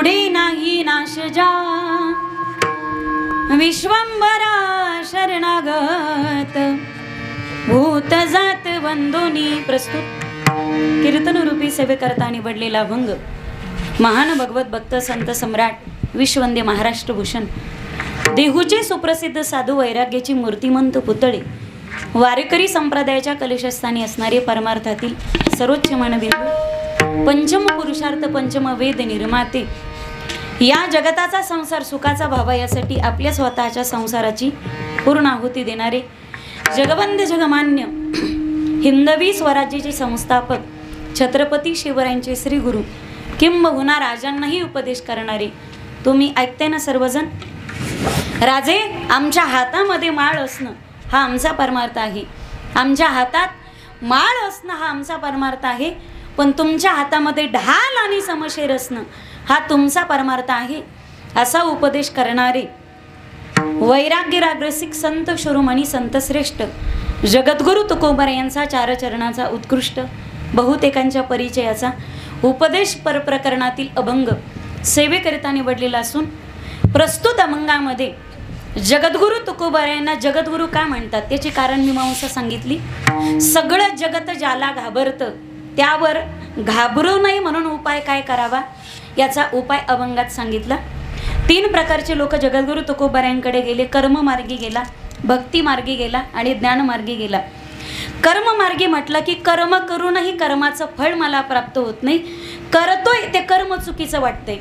पुढे नाही नाश जा विश्वंभरा शरणागत भूत जात वंदोनी. प्रस्तुत कीर्तन रूपी सेवेकरता निवडलेला अभंग महान भगवत भक्त संत सम्राट विश्ववंद्य महाराष्ट्र भूषण देहूचे सुप्रसिद्ध साधू वैराग्याची मूर्तिमंत पुतळे वारकरी संप्रदायाच्या कलशस्थानी असणारे परमार्थातील सर्वोच्च मानबिंदू पंचम पुरुषार्थ पंचम वेद निर्माते या जगताचा संसार सुखाचा व्हावा यासाठी आपल्या स्वतःच्या संसाराची पूर्ण आहुती देणारे जगवंद्य जगमान्य हिंदवी स्वराज्याचे संस्थापक छत्रपती शिवरायांचे श्री गुरु किंबहुना राजांनाही उपदेश करणारे तुम्ही ऐकताय ना सर्वजण. राजे, आमच्या हातामध्ये माळ असणं हा आमचा परमार्थ आहे. आमच्या हातात माळ असणं हा आमचा परमार्थ आहे. पण तुमच्या हातामध्ये ढाल आणि समशेर असणं हा तुमचा परमार्थ आहे. असा उपदेश करणारे वैराग्य रागरसिक संत शिरोमणी संत श्रेष्ठ जगद्गुरु तुकोबार यांचा चार चरणाचा उत्कृष्ट बहुतेकांच्या परिचयाचा उपदेश परप्रकरणातील अभंग सेवेकरिता निवडलेला असून प्रस्तुत अभंगामध्ये जगद्गुरु तुकोबार यांना जगद्गुरु का म्हणतात त्याची कारण मीमांसा सांगितली. सगळं जगत ज्याला घाबरतं त्यावर घाबरू नये म्हणून उपाय काय करावा याचा उपाय अभंगात सांगितला. 3 प्रकारचे लोक जगद्गुरु तुकोबार यांकडे गेले. कर्म मार्गी गेला, भक्ती मार्गी गेला आणि ज्ञान मार्गी गेला. कर्म मार्गी म्हटलं की कर्म करूनही कर्माचं फळ मला प्राप्त होत नाही, करतोय ते कर्म चुकीचं वाटतंय.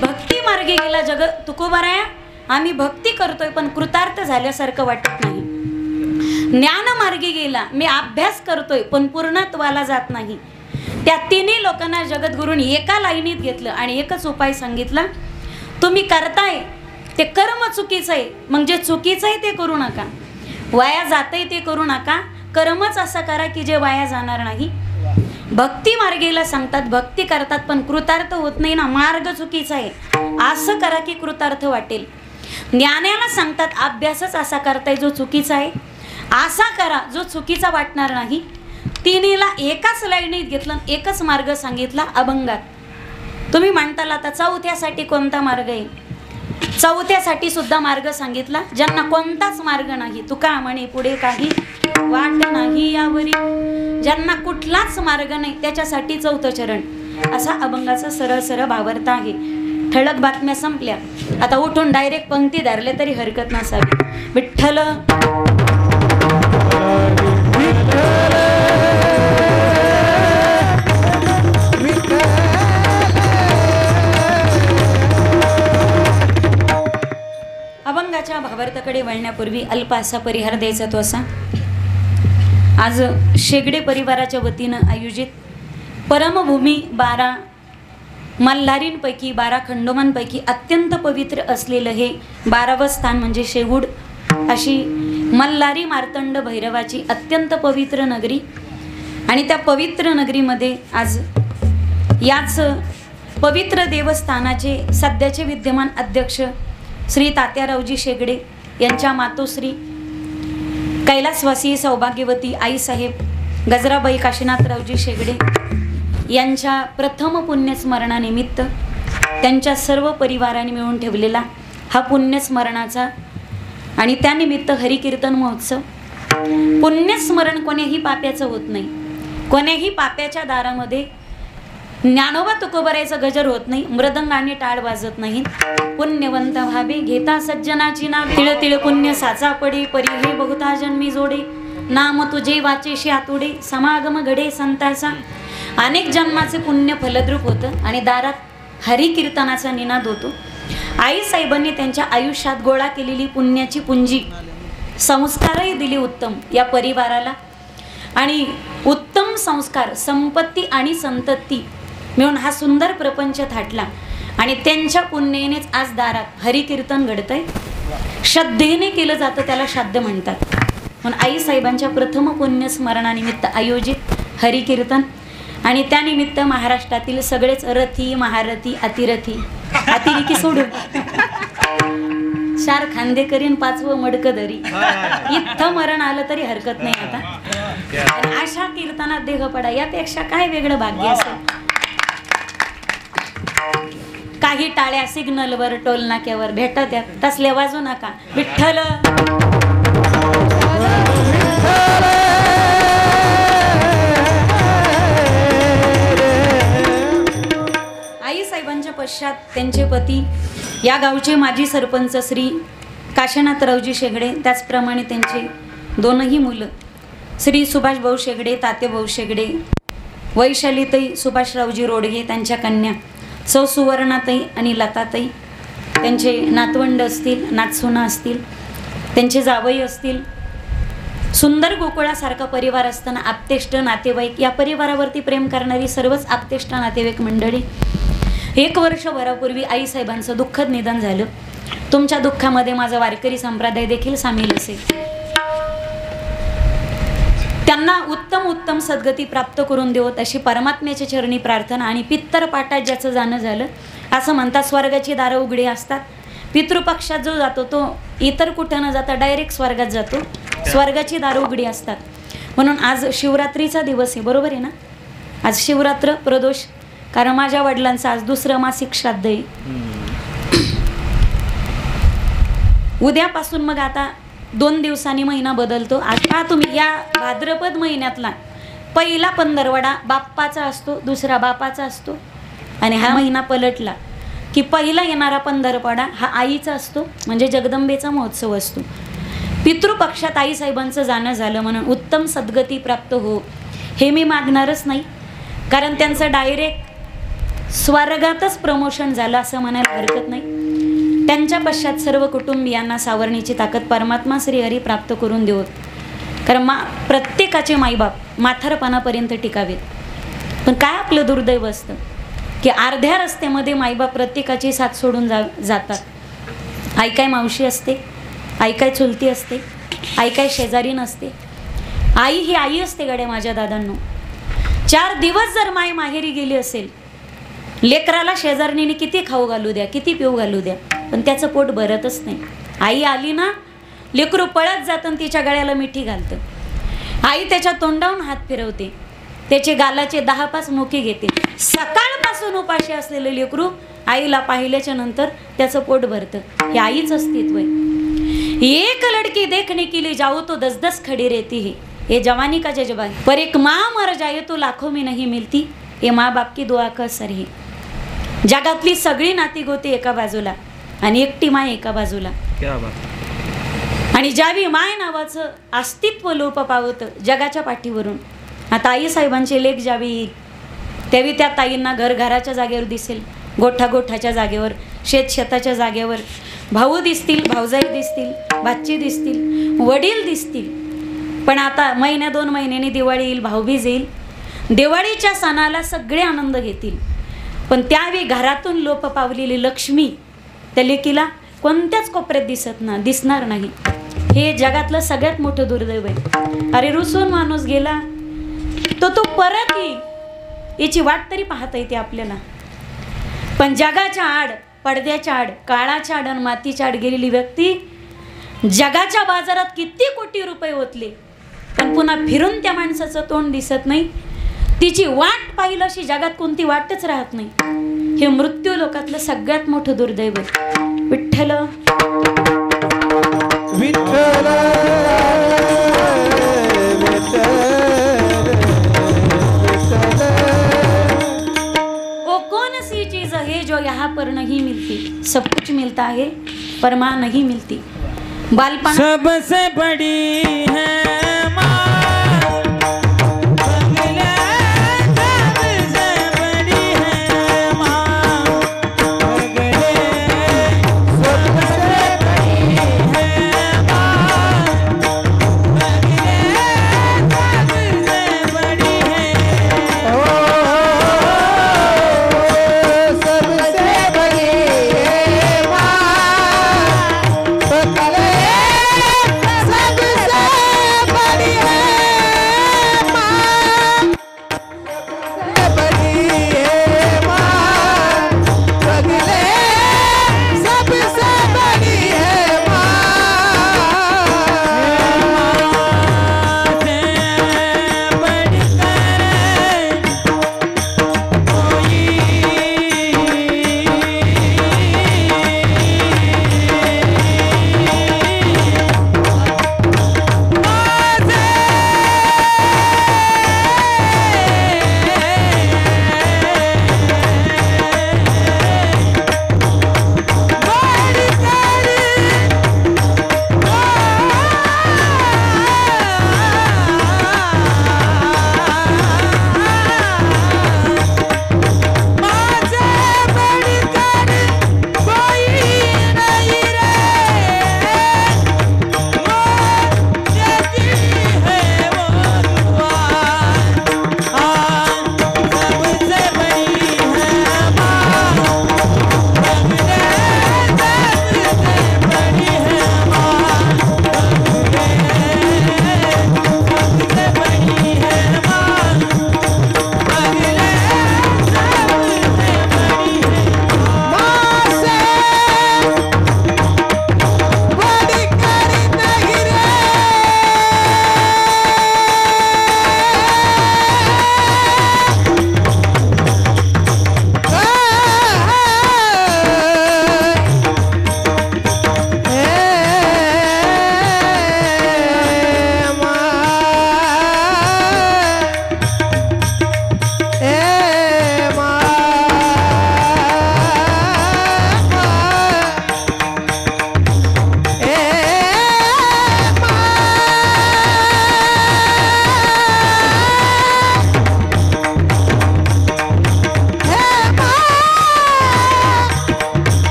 भक्ती मार्गी गेला तुकोबाराया, आम्ही भक्ती करतोय पण कृतार्थ झाल्यासारखं वाटत नाही. ज्ञान मार्गी गेला, मी अभ्यास करतोय पण पूर्णत्वाला जात नाही. त्या 3 लोकांना जगद्गुरूंनी एका लाईनीत घेतलं आणि एकच उपाय सांगितला. तुम्ही करताय ते कर्म चुकीचं आहे, मग जे चुकीचं आहे ते करू नका, वाया जातंय ते करू नका. कर्मच असं करा की जे वाया जाणार नाही. भक्ती मार्गेला सांगतात भक्ती करतात पण कृतार्थ होत नाही ना, मार्ग चुकीचा आहे, असं करा की कृतार्थ वाटेल. ज्ञानाला सांगतात अभ्यासच असा करताय जो चुकीचा आहे, असा करा जो चुकीचा वाटणार नाही. 3ला एकाच लाईनीत घेतलं, एकच मार्ग सांगितला अभंगात. तुम्ही म्हणताल आता चौथ्यासाठी कोणता मार्ग आहे? चौथ्यासाठी सुद्धा मार्ग सांगितला. ज्यांना कोणताच मार्ग नाही, तुका म्हणे पुढे काही वाट नाही यावरी, ज्यांना कुठलाच मार्ग नाही त्याच्यासाठी 4थं चरण असा अभंगाचा सरळ सरळ भावार्थ आहे. ठळक बातम्या संपल्या, आता उठून डायरेक्ट पंक्ती धरले तरी हरकत नसावी. विठ्ठल अभंगाच्या भावार्थाकडे वळण्यापूर्वी अल्प असा परिहार द्यायचा तो असा. आज शेगडे परिवाराच्या वतीनं आयोजित परमभूमी 12 मल्हारींपैकी 12 खंडोबांपैकी अत्यंत पवित्र असलेलं हे 12वं स्थान म्हणजे शेवूड अशी मल्हारी मार्तंड भैरवाची अत्यंत पवित्र नगरी. आणि त्या पवित्र नगरीमध्ये आज याच पवित्र देवस्थानाचे सध्याचे विद्यमान अध्यक्ष श्री तात्यारावजी शेगडे यांच्या मातोश्री कैलासवासी सौभाग्यवती आईसाहेब गजराबाई काशीनाथरावजी शेगडे यांच्या प्रथम पुण्यस्मरणानिमित्त त्यांच्या सर्व परिवाराने मिळून ठेवलेला हा पुण्यस्मरणाचा आणि त्यानिमित्त हरिकीर्तन महोत्सव. पुण्यस्मरण कोण्याही पाप्याचं होत नाही, कोण्याही पाप्याच्या दारामध्ये ज्ञानोबा तुकोबारायचं गजर होत नाही, मृदंग आणि टाळ वाजत नाही. पुण्यवंत भावे घेता सज्जनाची नावे, तिळ तिळ पुण्य साचा पडे परी हे बहुता जन्मी जोडे, नाम तुझे वाचेशी आतुडे समागम घडे संताचा. अनेक जन्माचे पुण्य फलद्रूप होतं आणि दारात हरिकीर्तनाचा निनाद होतो. आईसाहेबांनी त्यांच्या आयुष्यात गोळा केलेली पुण्याची पुंजी संस्कारही दिली उत्तम या परिवाराला. आणि उत्तम संस्कार संपत्ती आणि संतती मिळून हा सुंदर प्रपंच थाटला आणि त्यांच्या पुण्यानेच आज दारात हरिकीर्तन घडतंय. श्रद्धेने केलं जातं त्याला श्राद्ध म्हणतात. म्हणून आईसाहेबांच्या प्रथम पुण्यस्मरणानिमित्त आयोजित हरिकीर्तन आणि त्यानिमित्त महाराष्ट्रातील सगळेच रथी महारथी अतिरेकी सोडून 4 खांदे करीन 5वं मडकं धरी, इथं मरण आलं तरी हरकत नाही. आता अशा कीर्तनात देह पडा यापेक्षा काय वेगळं भाग्य असेल. काही टाळ्या सिग्नलवर टोल नाक्यावर भेटत आहेत तसले वाजू नका. विठ्ठल आई साहेबांच्या पश्चात त्यांचे पती या गावचे माजी सरपंच श्री काशीनाथरावजी शेगडे, त्याचप्रमाणे त्यांचे दोनही मुलं श्री सुभाष भाऊ शेगडे, ताते भाऊ शेगडे, वैशालीताई सुभाषरावजी रोडगे, त्यांच्या कन्या सौ सुवर्णाताई आणि लताताई, त्यांचे नातवंड असतील, नातसुना असतील, त्यांचे जावई असतील. सुंदर गोकुळासारखा परिवार असताना आप्तेष्ट नातेवाईक, या परिवारावरती प्रेम करणारी सर्वच आप्तेष्ट नातेवाईक मंडळी. 1 वर्षभरापूर्वी आईसाहेबांचं दुःखद निधन झालं. तुमच्या दुःखामध्ये माझा वारकरी संप्रदाय देखील सामील असेल. त्यांना उत्तम सद्गती प्राप्त करून देवत अशी परमात्म्याच्या चरणी प्रार्थना. आणि पित्तर पाटात ज्याचं जाणं झालं, असं म्हणतात स्वर्गाची दारं उघडी असतात. पितृपक्षात जो जातो तो इतर कुठं न जाता डायरेक्ट स्वर्गात जातो. स्वर्गाची दारं उघडी असतात. म्हणून आज शिवरात्रीचा दिवस आहे, बरोबर आहे ना? आज शिवरात्र प्रदोष, कारण माझ्या वडिलांचं आज 2रं मासिक श्राद्ध आहे. उद्यापासून मग आता 2 दिवसांनी महिना बदलतो. आता तुम्ही या भाद्रपद महिन्यातला पहिला पंधरवडा बाप्पाचा असतो, दुसरा बापाचा असतो. आणि हा महिना पलटला की पहिला येणारा पंधरवडा हा आईचा असतो, म्हणजे जगदंबेचा महोत्सव असतो. पितृपक्षात आईसाहेबांचं जाणं झालं म्हणून उत्तम सद्गती प्राप्त हो हे मी मागणारच नाही, कारण त्यांचं डायरेक्ट स्वर्गातच प्रमोशन झालं असं म्हणायला हरकत नाही. त्यांच्या पश्चात सर्व कुटुंबियांना सावरणीची ताकद परमात्मा श्रीहरी प्राप्त करून देवत. कारण प्रत्येकाचे माईबाप म्हातारपणापर्यंत टिकावेत. पण काय आपलं दुर्दैव असतं की अर्ध्या रस्त्यामध्ये माईबाप प्रत्येकाची साथ सोडून जातात. आई काय मावशी असते, आई काय चुलती असते, आई काय शेजारी नसते. आई ही आई असते गड्या माझ्या दादांनो. 4 दिवस जर माय माहेरी गेली असेल, लेकराला शेजारणीने किती खाऊ घालू द्या, किती पिऊ घालू द्या, पण त्याचं पोट भरतच नाही. आई आली ना, लेकरू पळत जातं आणि तिच्या गळ्याला मिठी घालतं. आई त्याच्या तोंडावरून हात फिरवते, त्याचे गालाचे 10-5 मुके घेते. सकाळपासून उपाशी असलेलं लेकरू आईला पाहिल्याच्या नंतर त्याचं पोट भरतं. हे आईच अस्तित्व आहे. एक लड़की देखने के लिए जाओ तो 10-10 खड़ी रहती है, ये जवानी का जज्बा है. पर एक माँ मर जाए तो लाखों में नहीं मिलती, ये माँ बाप की दुआ का असर है. जगातली सगळी नाती गोती एका बाजूला आणि एकटी माय एका बाजूला. आणि ज्यावेळी माय नावाचं अस्तित्व लोप पावतं जगाच्या पाठीवरून, आता आई साहेबांचे लेख ज्यावेळी येईल त्यावेळी त्या ताईंना घराच्या जागेवर दिसेल, गोठ्याच्या जागेवर, शेताच्या जागेवर भाऊ दिसतील, भाऊजाई दिसतील, भाची दिसतील, वडील दिसतील. पण आता 1-2 महिन्यांनी दिवाळी येईल, भाऊबीज येईल. दिवाळीच्या सणाला सगळे आनंद घेतील, पण त्यावेळी घरातून लोप पावलेली लक्ष्मी त्या लेकीला कोणत्याच कोपऱ्यात दिसणार नाही. हे जगातलं सगळ्यात मोठं दुर्दैव आहे. अरे रुसून माणूस गेला तो परत येईल याची वाट तरी पाहता येते आपल्याला. पण जगाच्या आड, पडद्याच्या आड, काळाच्या आड आणि मातीच्या आड गेलेली व्यक्ती जगाच्या बाजारात किती कोटी रुपये ओतले, पण पुन्हा फिरून त्या माणसाचं तोंड दिसत नाही. तिची वाट पाहिलं अशी जगात कोणती वाटच राहत नाही. हे मृत्यू लोकातलं सगळ्यात मोठं दुर्दैव आहे. विठ्ठल विठ्ठल वो कौन सी चीज है जो यहाँ पर नहीं मिलती. सब कुछ मिलता है पर माँ नहीं मिलती. बालपन सबसे बड़ी है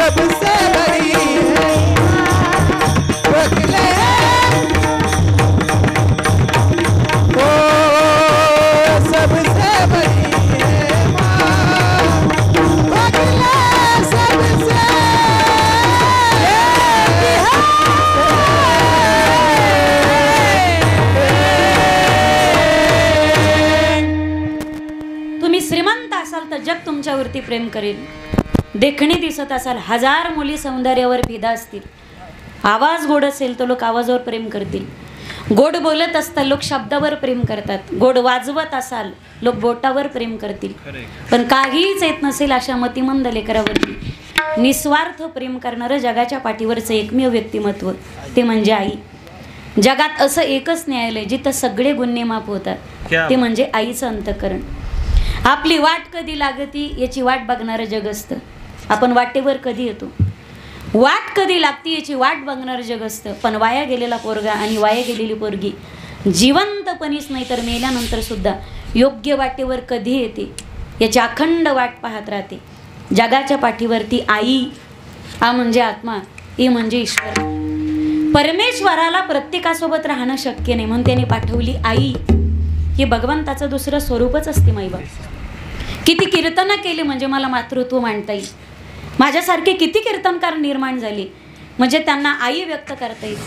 सबसे बड़ी है बगले ओ सबसे बड़ी है माँ बगले सबसे तुम्ही श्रीमंत असाल तर जग तुमच्यावरती प्रेम करेल. देखणे दिसत असाल, हजार मुली सौंदर्यावर फिदा असतील. आवाज गोड असेल तर लोक आवाजावर प्रेम करतील. गोड बोलत असताल लोक शब्दावर प्रेम करतात. गोड वाजवत असाल लोक बोटावर प्रेम करतील. पण काहीच येत नसेल अशा मतिमंद लेकरावरती निस्वार्थ प्रेम करणारं जगाच्या पाठीवरचं एकमेव व्यक्तिमत्व ते म्हणजे आई. जगात असं एकच न्यायालय जिथं सगळे गुन्हे माफ होतात, ते म्हणजे आईचं अंतःकरण. आपली वाट कधी लागती याची वाट बघणारं जग असतं. आपण वाटेवर कधी येतो, वाट कधी लागती याची वाट बघणारं जग असतं. पण वाया गेलेला पोरगा आणि वाया गेलेली पोरगी जिवंतपणीच नाही तर मेल्यानंतर सुद्धा योग्य वाटेवर कधी येते याची अखंड वाट पाहत राहते. जगाच्या पाठीवरती आई, आ म्हणजे आत्मा, ई म्हणजे ईश्वर. परमेश्वराला प्रत्येकासोबत राहणं शक्य नाही म्हणून त्याने पाठवली आई. हे भगवंताचं दुसरं स्वरूपच असते. माईबाप किती कीर्तनं केली म्हणजे मला मातृत्व मांडता येईल. माझ्यासारखे किती कीर्तनकार निर्माण झाले म्हणजे त्यांना आई व्यक्त करता येईल.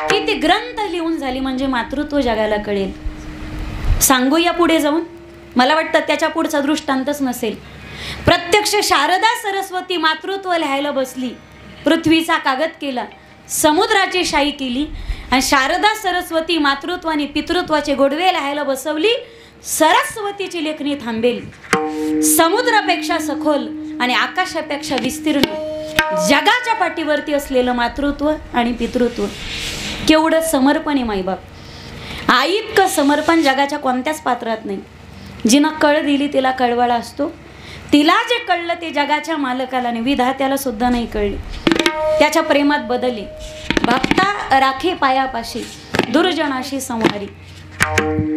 किती ग्रंथ लिहून झाली म्हणजे मातृत्व जगाला कळेल. सांगूया पुढे जाऊन, मला वाटतं त्याच्या पुढचा दृष्टांतच नसेल. प्रत्यक्ष शारदा सरस्वती मातृत्व लिहायला बसली. पृथ्वीचा कागद केला, समुद्राची शाई केली आणि शारदा सरस्वती मातृत्वाने पितृत्वाचे गोडवे लिहायला बसवली. सरस्वतीची लेखणी थांबेल. समुद्रापेक्षा सखोल आणि आकाशापेक्षा विस्तीर्ण जगाच्या पाठीवरती असलेलं मातृत्व आणि पितृत्व केवढं समर्पण आहे माईबाप. आई इतकं समर्पण जगाच्या कोणत्याच पात्रात नाही. जिनं कळ दिली तिला कळवळा असतो. तिला जे कळलं ते जगाच्या मालकाला नाही, विधात्याला सुद्धा नाही कळले. त्याच्या प्रेमात बदले. भक्ता राखे पायापाशी, दुर्जनाशी संवारी.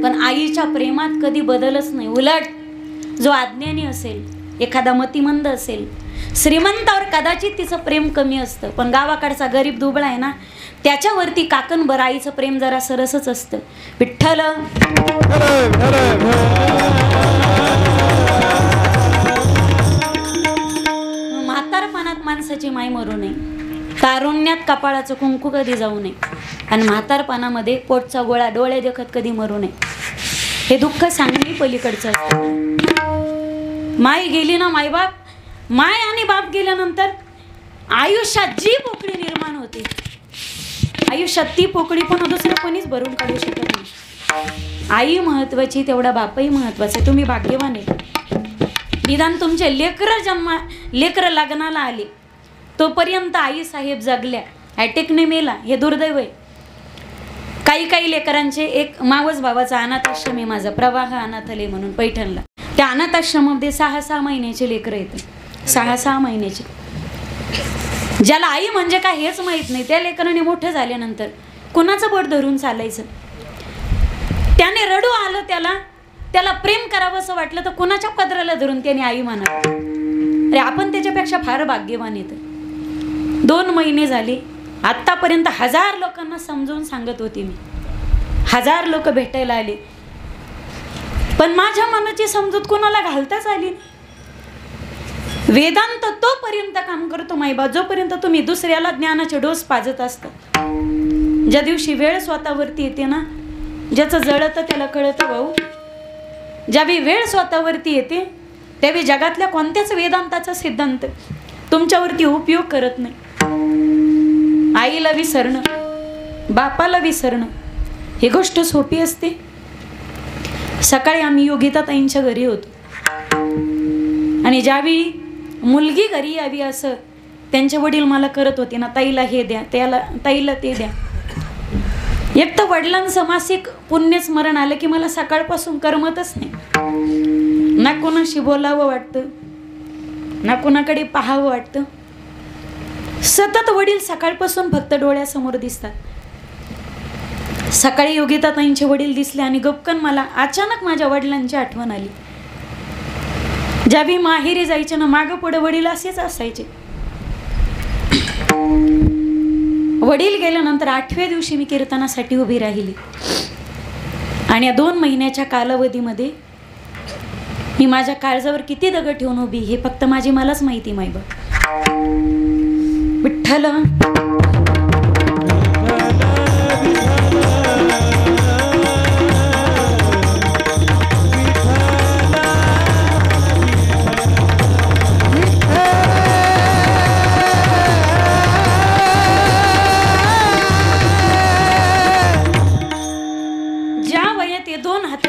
पण आईच्या प्रेमात कधी बदलच नाही. उलट जो अज्ञानी असेल, एखादा मतिमंद असेल, श्रीमंतावर कदाचित तिचं प्रेम कमी असतं. पण गावाकडचा गरीब दुबळा आहे ना, त्याच्यावरती काकणभर आईचं प्रेम जरा सरसच असतं. विठ्ठल म्हातारपणात माणसाची माय मरू नये. तारुण्यात कपाळाचं कुंकू कधी जाऊ नये आणि म्हातारपणामध्ये पोटचा गोळा डोळे देखत कधी मरू नये. हे दुःख सांगणे पलीकडचं असतं. माय गेली ना, मायबाप, माय आणि बाप गेल्यानंतर आयुष्यात जी पोकळी निर्माण होते, आयुष्यात ती पोकळी पण दुसरं कोणीच भरून काढू शकत नाही. आई महत्वाची तेवढा बापही महत्वाचा. तुम्ही भाग्यवान आहे. निदान तुमचे लेकरं लग्नाला आले तोपर्यंत आई साहेब जगल्या, अटॅकने मेला, हे दुर्दैव आहे. काही लेकरांचे एक मावस भावाचा अनाथाश्रम आहे माझा, प्रवाह अनाथालय म्हणून पैठणला. त्या अनाथाश्रमामध्ये 6-6 महिन्याचे लेकरं येतात. 6-6 महिन्याचे. ज्याला आई म्हणजे काय हेच माहीत नाही, त्या लेकराने मोठं झाल्यानंतर कुणाचं बोट धरून चालायचं. त्याने रडू आलं, त्याला प्रेम करावं असं वाटलं तर कुणाच्या पदराला धरून त्याने आई म्हणावं. अरे आपण त्याच्यापेक्षा फार भाग्यवान येतं. 2 महिने झाले, आत्तापर्यंत 1000 लोकांना समजून सांगत होते मी. 1000 लोक भेटायला आले, पण माझ्या मनाची समजूत कोणाला घालताच आली नाही. वेदांत तोपर्यंत काम करतो माईबा जोपर्यंत तुम्ही दुसऱ्याला ज्ञानाचे डोस पाजत असता. ज्या दिवशी वेळ स्वतःवरती येते ना, ज्याचं जळतं त्याला कळतं भाऊ. ज्यावेळी वेळ स्वतःवरती येते त्यावेळी जगातल्या कोणत्याच वेदांताचा सिद्धांत तुमच्यावरती उपयोग करत नाही. आईला विसरणं, बापाला विसरणं ही गोष्ट सोपी असते. सकाळी आम्ही योगिता ताईंच्या घरी होतो आणि ज्यावेळी मुलगी घरी यावी असं त्यांचे वडील मला करत होते ना, ताईला हे द्या, ताईला ते द्या. एक तर वडिलांचं मासिक पुण्यस्मरण आलं की मला सकाळपासून करमतच नाही. ना कोणाशी बोलावं वाटतं, ना कोणाकडे पाहावं वाटतं. सतत वडील सकाळपासून फक्त डोळ्यासमोर दिसतात. सकाळी योगिता ताईंचे वडील दिसले आणि गपकन मला अचानक माझ्या वडिलांची आठवण आली. ज्यावेळी माहेरी जायचे ना, मागं पुढे वडील असेच असायचे. वडील गेल्यानंतर 8व्या दिवशी मी कीर्तनासाठी उभी राहिली आणि या 2 महिन्याच्या कालावधीमध्ये मी माझ्या काळजावर किती दगड ठेवून उभी हे फक्त माझी मलाच माहिती मायबा. विठ्ठल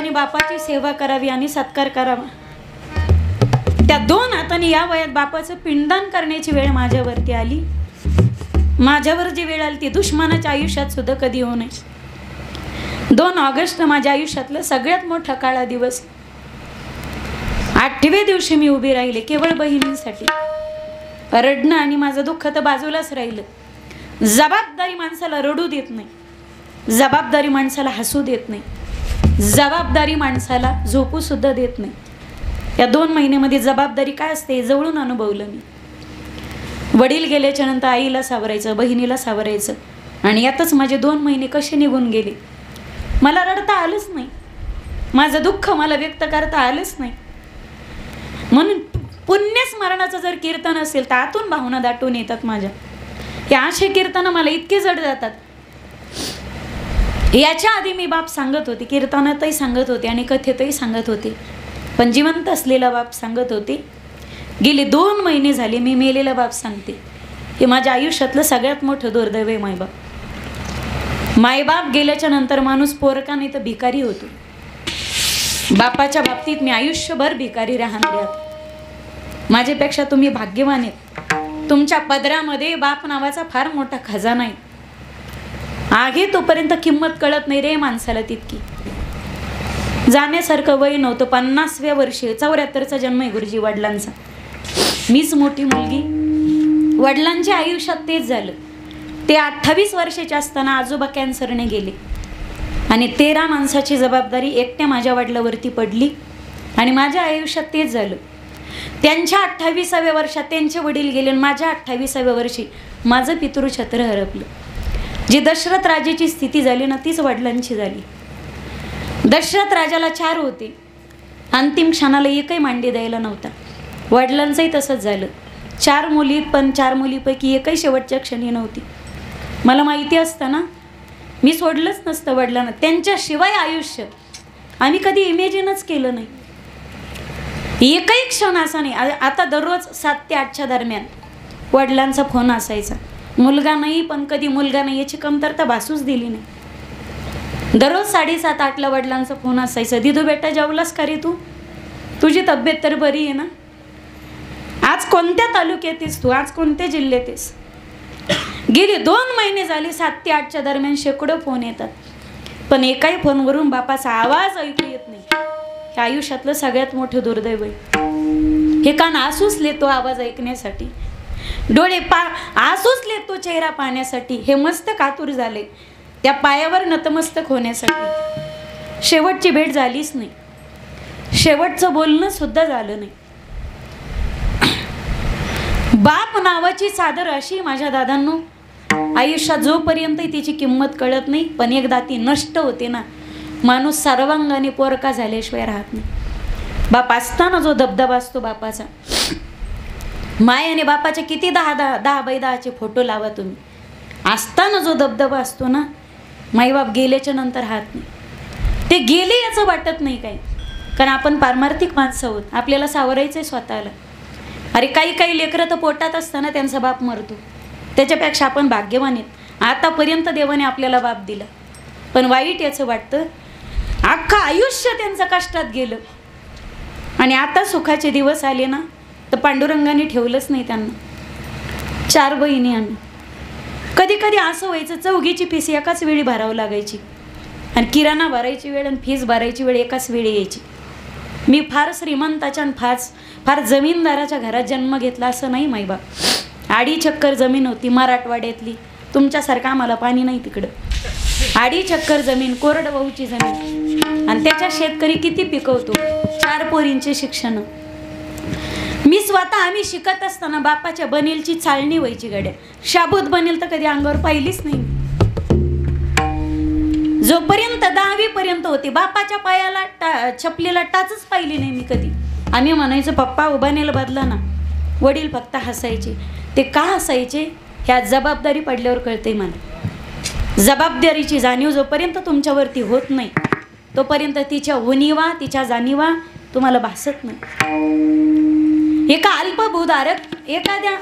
बापाची सेवा करावी आणि सत्कार करावा, त्या 2 हातांनी या वयात बापाचं पिंडदान करण्याची वेळ माझ्यावरती आली. माझ्यावर जी वेळ आली ती दुश्मनाच्या आयुष्यात सुद्धा कधी होऊ नये. 2 ऑगस्ट माझ्या आयुष्यातला सगळ्यात मोठा काळा दिवस. 8व्या दिवशी मी उभी राहिले केवळ बहिणींसाठी. रडणं आणि माझं दुःख तर बाजूलाच राहिलं. जबाबदारी माणसाला रडू देत नाही, जबाबदारी माणसाला हसू देत नाही, जबाबदारी माणसाला झोपू सुद्धा देत नाही. या 2 महिन्यामध्ये जबाबदारी काय असते जवळून अनुभवलं मी. वडील गेल्याच्या नंतर आईला सावरायचं, बहिणीला सावरायचं आणि यातच माझे 2 महिने कसे निघून गेले. मला रडता आलंच नाही, माझं दुःख मला व्यक्त करता आलंच नाही. म्हणून पुण्यस्मरणाचं जर कीर्तन असेल तर आतून भावना दाटून येतात माझ्या. या असे कीर्तन मला इतके जड जातात. याच्या आधी मी बाप सांगत होते, कीर्तनातही सांगत होते आणि कथेतही सांगत होते, पण जिवंत असलेला बाप सांगत होते. गेले 2 महिने झाले मी मेलेला बाप सांगते. हे माझ्या आयुष्यातलं सगळ्यात मोठं दुर्दैव आहे मायबाप. मायबाप गेल्याच्या नंतर माणूस पोरका नाही तर भिकारी होतो. बापाच्या बाबतीत मी आयुष्यभर भिकारी राहणार आहे. माझ्यापेक्षा तुम्ही भाग्यवान आहेत. तुमच्या पदरामध्ये बाप नावाचा फार मोठा खजाना आहे. आहे तोपर्यंत किंमत कळत नाही रे माणसाला तितकी. जाण्यासारखं वय नव्हतं. 50व्या वर्षी 74चा जन्म आहे गुरुजी वडिलांचा. मीच मोठी मुलगी. वडिलांच्या आयुष्यात तेच झालं. ते 28 वर्षाचे असताना आजोबा कॅन्सरने गेले आणि 13 माणसाची जबाबदारी एकट्या माझ्या वडिलावरती पडली आणि माझ्या आयुष्यात तेच झालं. त्यांच्या 28व्या वर्षात त्यांचे वडील गेले आणि माझ्या 28व्या वर्षी माझं पितृछत्र हरपलं. जी दशरथ राजाची स्थिती झाली ना तीच वडिलांची झाली. दशरथ राजाला 4 होते, अंतिम क्षणाला एकही मांडी द्यायला नव्हता. वडिलांचंही तसंच झालं. 4 मुली, पण 4 मुलीपैकी एकही शेवटच्या क्षणी नव्हती. मला माहिती असतं ना मी सोडलंच नसतं वडिलांना. त्यांच्याशिवाय आयुष्य आम्ही कधी इमेजिनच केलं नाही. एकही क्षण असा नाही. आता दररोज 7 ते 8च्या दरम्यान वडिलांचा फोन असायचा. मुलगा नाही, पण कधी मुलगा नाही याची कमतरता भासूच दिली नाही. दररोज 7:30-8ला वडिलांचा फोन असायचा. दिदू बेटा जेवलास का रे तू? तुझी तब्येत तर बरी आहे ना? आज कोणत्या तालुक्यात आहेस तू? आज कोणत्या जिल्ह्यात आहेस? गेले 2 महिने झाले 7 ते 8च्या दरम्यान शेकडो फोन येतात, पण एकाही फोनवरून बापाचा आवाज ऐकू येत नाही. हे आयुष्यातलं सगळ्यात मोठं दुर्दैव आहे. हे कान आसूसले तो आवाज ऐकण्यासाठी, डोळे आसूच लेतो चेहरा पाहण्यासाठी, हे मस्तक आतुर झाले त्या पायावर नतमस्तक होण्यासाठी. शेवटची भेट झालीच नाही, शेवटचं बोलणं सुद्धा झालं नाही. बाप नावाची चादर अशी माझ्या दादांनो आयुष्यात जोपर्यंत तिची किंमत कळत नाही, पण एकदा ती नष्ट होते ना, माणूस सर्वांगाने पोरका झाल्याशिवाय राहत नाही. बाप असताना जो दबदबा असतो बापाचा, माय आणि बापाचे किती 10 फोटो लावा तुम्ही, असताना जो दबदबा असतो ना, माईबाप गेल्याच्या नंतर राहत नाही. ते गेले याचं वाटत नाही काही, कारण आपण पारमार्थिक माणसं आहोत. आपल्याला सावरायचं आहे स्वतःला. अरे काही लेकरं तर पोटात असताना त्यांचा बाप मरतो, त्याच्यापेक्षा आपण भाग्यवान आहेत. आतापर्यंत देवाने आपल्याला बाप दिला, पण वाईट याचं वाटतं अख्खं आयुष्य त्यांचं कष्टात गेलं आणि आता सुखाचे दिवस आले ना तर पांडुरंगाने ठेवलंच नाही त्यांना. 4 बहिणी आम्ही. कधी कधी असं व्हायचं 4घीची फीस एकाच वेळी भरावं लागायची आणि किराणा भरायची वेळ आणि फीस भरायची वेळ एकाच वेळी यायची. मी फार श्रीमंताच्या आणि फार जमीनदाराच्या घरात जन्म घेतला असं नाही. माईबाप 2.5 एकर जमीन होती मराठवाड्यातली. तुमच्यासारखं आम्हाला पाणी नाही तिकडं. 2.5 एकर जमीन, कोरडवाहूची जमीन, आणि त्याच्या शेतकरी किती पिकवतो. 4 पोरींचे शिक्षण. मी स्वतः आम्ही शिकत असताना बापाच्या बनेलची चाळणी व्हायची गड्या. शाबूत बनेल तर कधी अंगावर पाहिलीच नाही. जोपर्यंत 10वी पर्यंत होते बापाच्या पायाला चपलीला टाचच पाहिली नाही मी कधी. आम्ही म्हणायचो पप्पा बनेल बदला ना. वडील फक्त हसायचे. ते का हसायचे ह्या जबाबदारी पडल्यावर कळते मला. जबाबदारीची जाणीव जोपर्यंत तुमच्यावरती होत नाही तोपर्यंत तिच्या उणीवा तिच्या जाणीवा तुम्हाला भासत नाही. एका अल्पभूधारक एखाद्या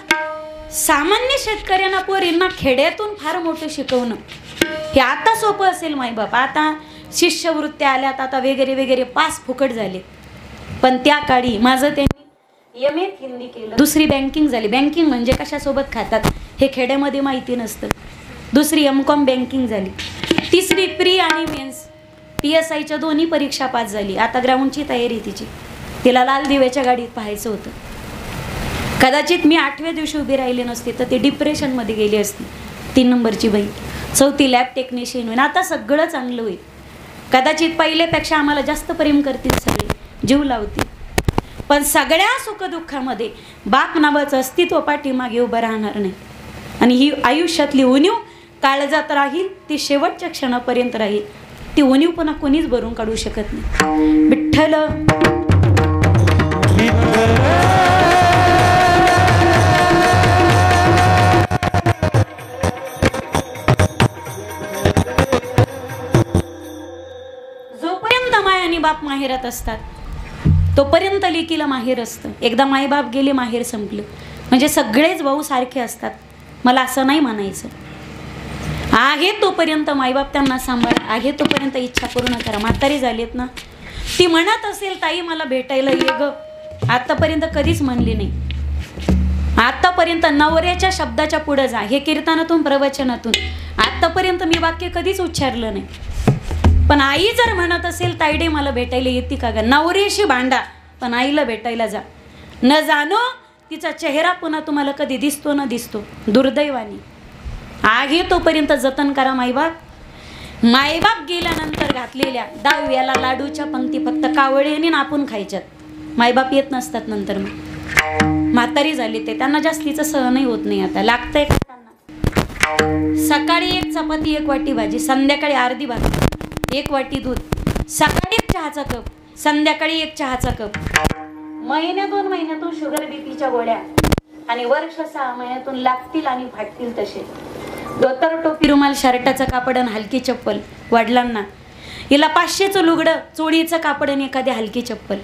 सामान्य शेतकऱ्यांना पोरींना खेड्यातून फार मोठं शिकवणं हे आता सोपं असेल मायबाप. आता शिष्यवृत्त्या आल्यात आता वगैरे वगैरे पास फुकट झाले. पण त्या काळी माझं त्यांनी एम ए हिंदी केलं. दुसरी बँकिंग झाली. बँकिंग म्हणजे कशासोबत खातात हे खेड्यामध्ये माहिती नसतं. दुसरी M.Com बँकिंग झाली. तिसरी प्री आणि मेन्स PSIच्या दोन्ही परीक्षा पास झाली. आता ग्राउंडची तयारी तिची. तिला लाल दिव्याच्या गाडीत पाहायचं होतं. कदाचित मी 8व्या दिवशी उभी राहिली नसते तर ती डिप्रेशनमध्ये गेली असती. 3 नंबरची बाई. 4थी लॅब टेक्निशियन होईल. आता सगळं चांगलं होईल. कदाचित पहिल्यापेक्षा आम्हाला जास्त प्रेम करतील सगळे, जीव लावतील. पण सगळ्या सुखदुःखामध्ये बाप नावाचं अस्तित्व पाठीमागे उभं राहणार नाही. आणि ही आयुष्यातली उणीव काळजात राहील. ती शेवटच्या क्षणापर्यंत राहील. ती उणीव पुन्हा कोणीच भरून काढू शकत नाही. विठ्ठल जोपर्यंत माय आणि बाप माहेरात असतात तोपर्यंत लेकीला माहेर असतं. एकदा मायबाप गेले माहेर संपलं. म्हणजे सगळेच भाऊ सारखे असतात मला असं नाही म्हणायचं. आहे तोपर्यंत मायबाप त्यांना सांभाळ. आहे तोपर्यंत इच्छा पूर्ण करा. म्हातारी झालीत ना ती म्हणत असेल ताई मला भेटायला ये ग. आतापर्यंत कधीच म्हणली नाही. आतापर्यंत नवऱ्याच्या शब्दाच्या पुढे जा हे कीर्तनातून प्रवचनातून आतापर्यंत मी वाक्य कधीच उच्चारलं नाही. पण आई जर म्हणत असेल ताईडे मला भेटायला येते का ग. नवऱ्याशी भांडा पण आईला भेटायला जा. न जाणो तिचा चेहरा पुन्हा तुम्हाला कधी दिसतो ना दिसतो. दुर्दैवानी आहे तोपर्यंत जतन करा मायबाप. मायबाप गेल्यानंतर घातलेल्या 10व्याला लाडूच्या पंक्ती फक्त कावळेने आपण खायच्यात. मायबाप येत नसतात नंतर. मग म्हातारी झाली ते त्यांना जास्तीचं सहनही होत नाही. आता लागतंय का त्यांना. सकाळी 1 चपाती 1 वाटी भाजी, संध्याकाळी अर्धी भाकरी 1 वाटी दूध, सकाळी 1 चहाचा कप, संध्याकाळी 1 चहाचा कप. महिन्या 2 महिन्यातून शुगर बीपीच्या गोळ्या आणि वर्ष 6 महिन्यातून लागतील आणि फाटतील तसे. धोतर टोपी रुमाल शर्टाचं कापड आणि हलकी चप्पल वडिलांना. हिला 500चं लुगडं चोळीचं कापड आणि एखादी हलकी चप्पल.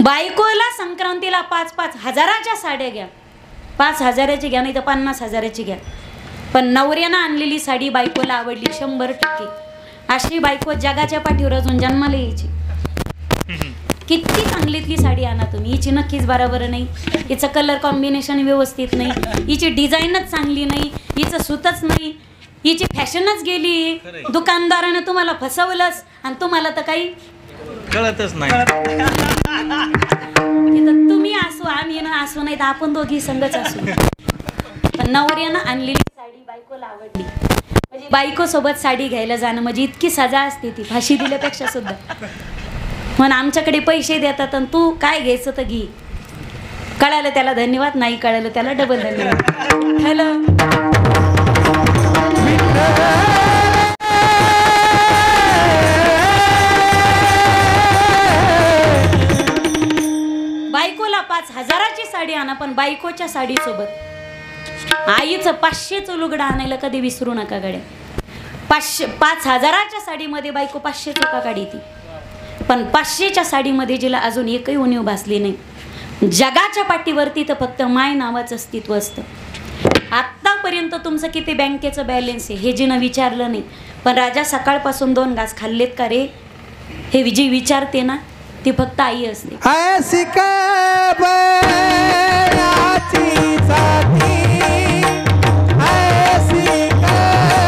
बायकोला संक्रांतीला 5-5 हजाराच्या साड्या घ्या. 5 हजाराची घ्या नाही तर 50 हजाराची घ्या. पण नवऱ्यानं आणलेली साडी बायकोला आवडली 100%. अशी बायको जगाच्या पाठीवर अजून जन्माला यायची. किती चांगलीतली साडी आणा तुम्ही. हिची नक्कीच बरोबर नाही. हिचं कलर कॉम्बिनेशन व्यवस्थित नाही. हिची डिझाईनच चांगली नाही. हिचं सूतच नाही. हिची फॅशनच गेली. दुकानदारानं तुम्हाला फसवलंच आणि तुम्हाला तर काही कळतच नाही. तुम्ही असू आम्ही ना असू नाही तर आपण दोघी संगच असू. पण नवऱ्यानं आणलेली साडी बायकोला आवडली म्हणजे बायको सोबत साडी घ्यायला जाणं म्हणजे इतकी सजा असते ती फाशी दिल्यापेक्षा सुद्धा. म्हणून आमच्याकडे पैसे देतात आणि तू काय घ्यायचं तर घे. कळालं त्याला धन्यवाद, नाही कळालं त्याला डबल धन्यवाद. हॅलो बायकोला 5 हजाराची साडी आणा पण बायकोच्या साडीसोबत आईचं 500चं लुगडं आणायला कधी विसरू नका गड्या. 5 हजाराच्या साडीमध्ये बायको 500चं का काढी ती. पण 500च्या साडीमध्ये जिला अजून एकही उणीव भासली नाही. जगाच्या पाठीवरती तर फक्त माय नावाचं अस्तित्व असतं. आत्तापर्यंत तुमचं किती बँकेचं बॅलन्स आहे हे जिनं विचारलं नाही. पण राजा सकाळपासून 2 घास खाल्लेत का रे हे जी विचारते ना ती फक्त आई असते. ऐसी कबयाची जाती, ऐसी कबयाची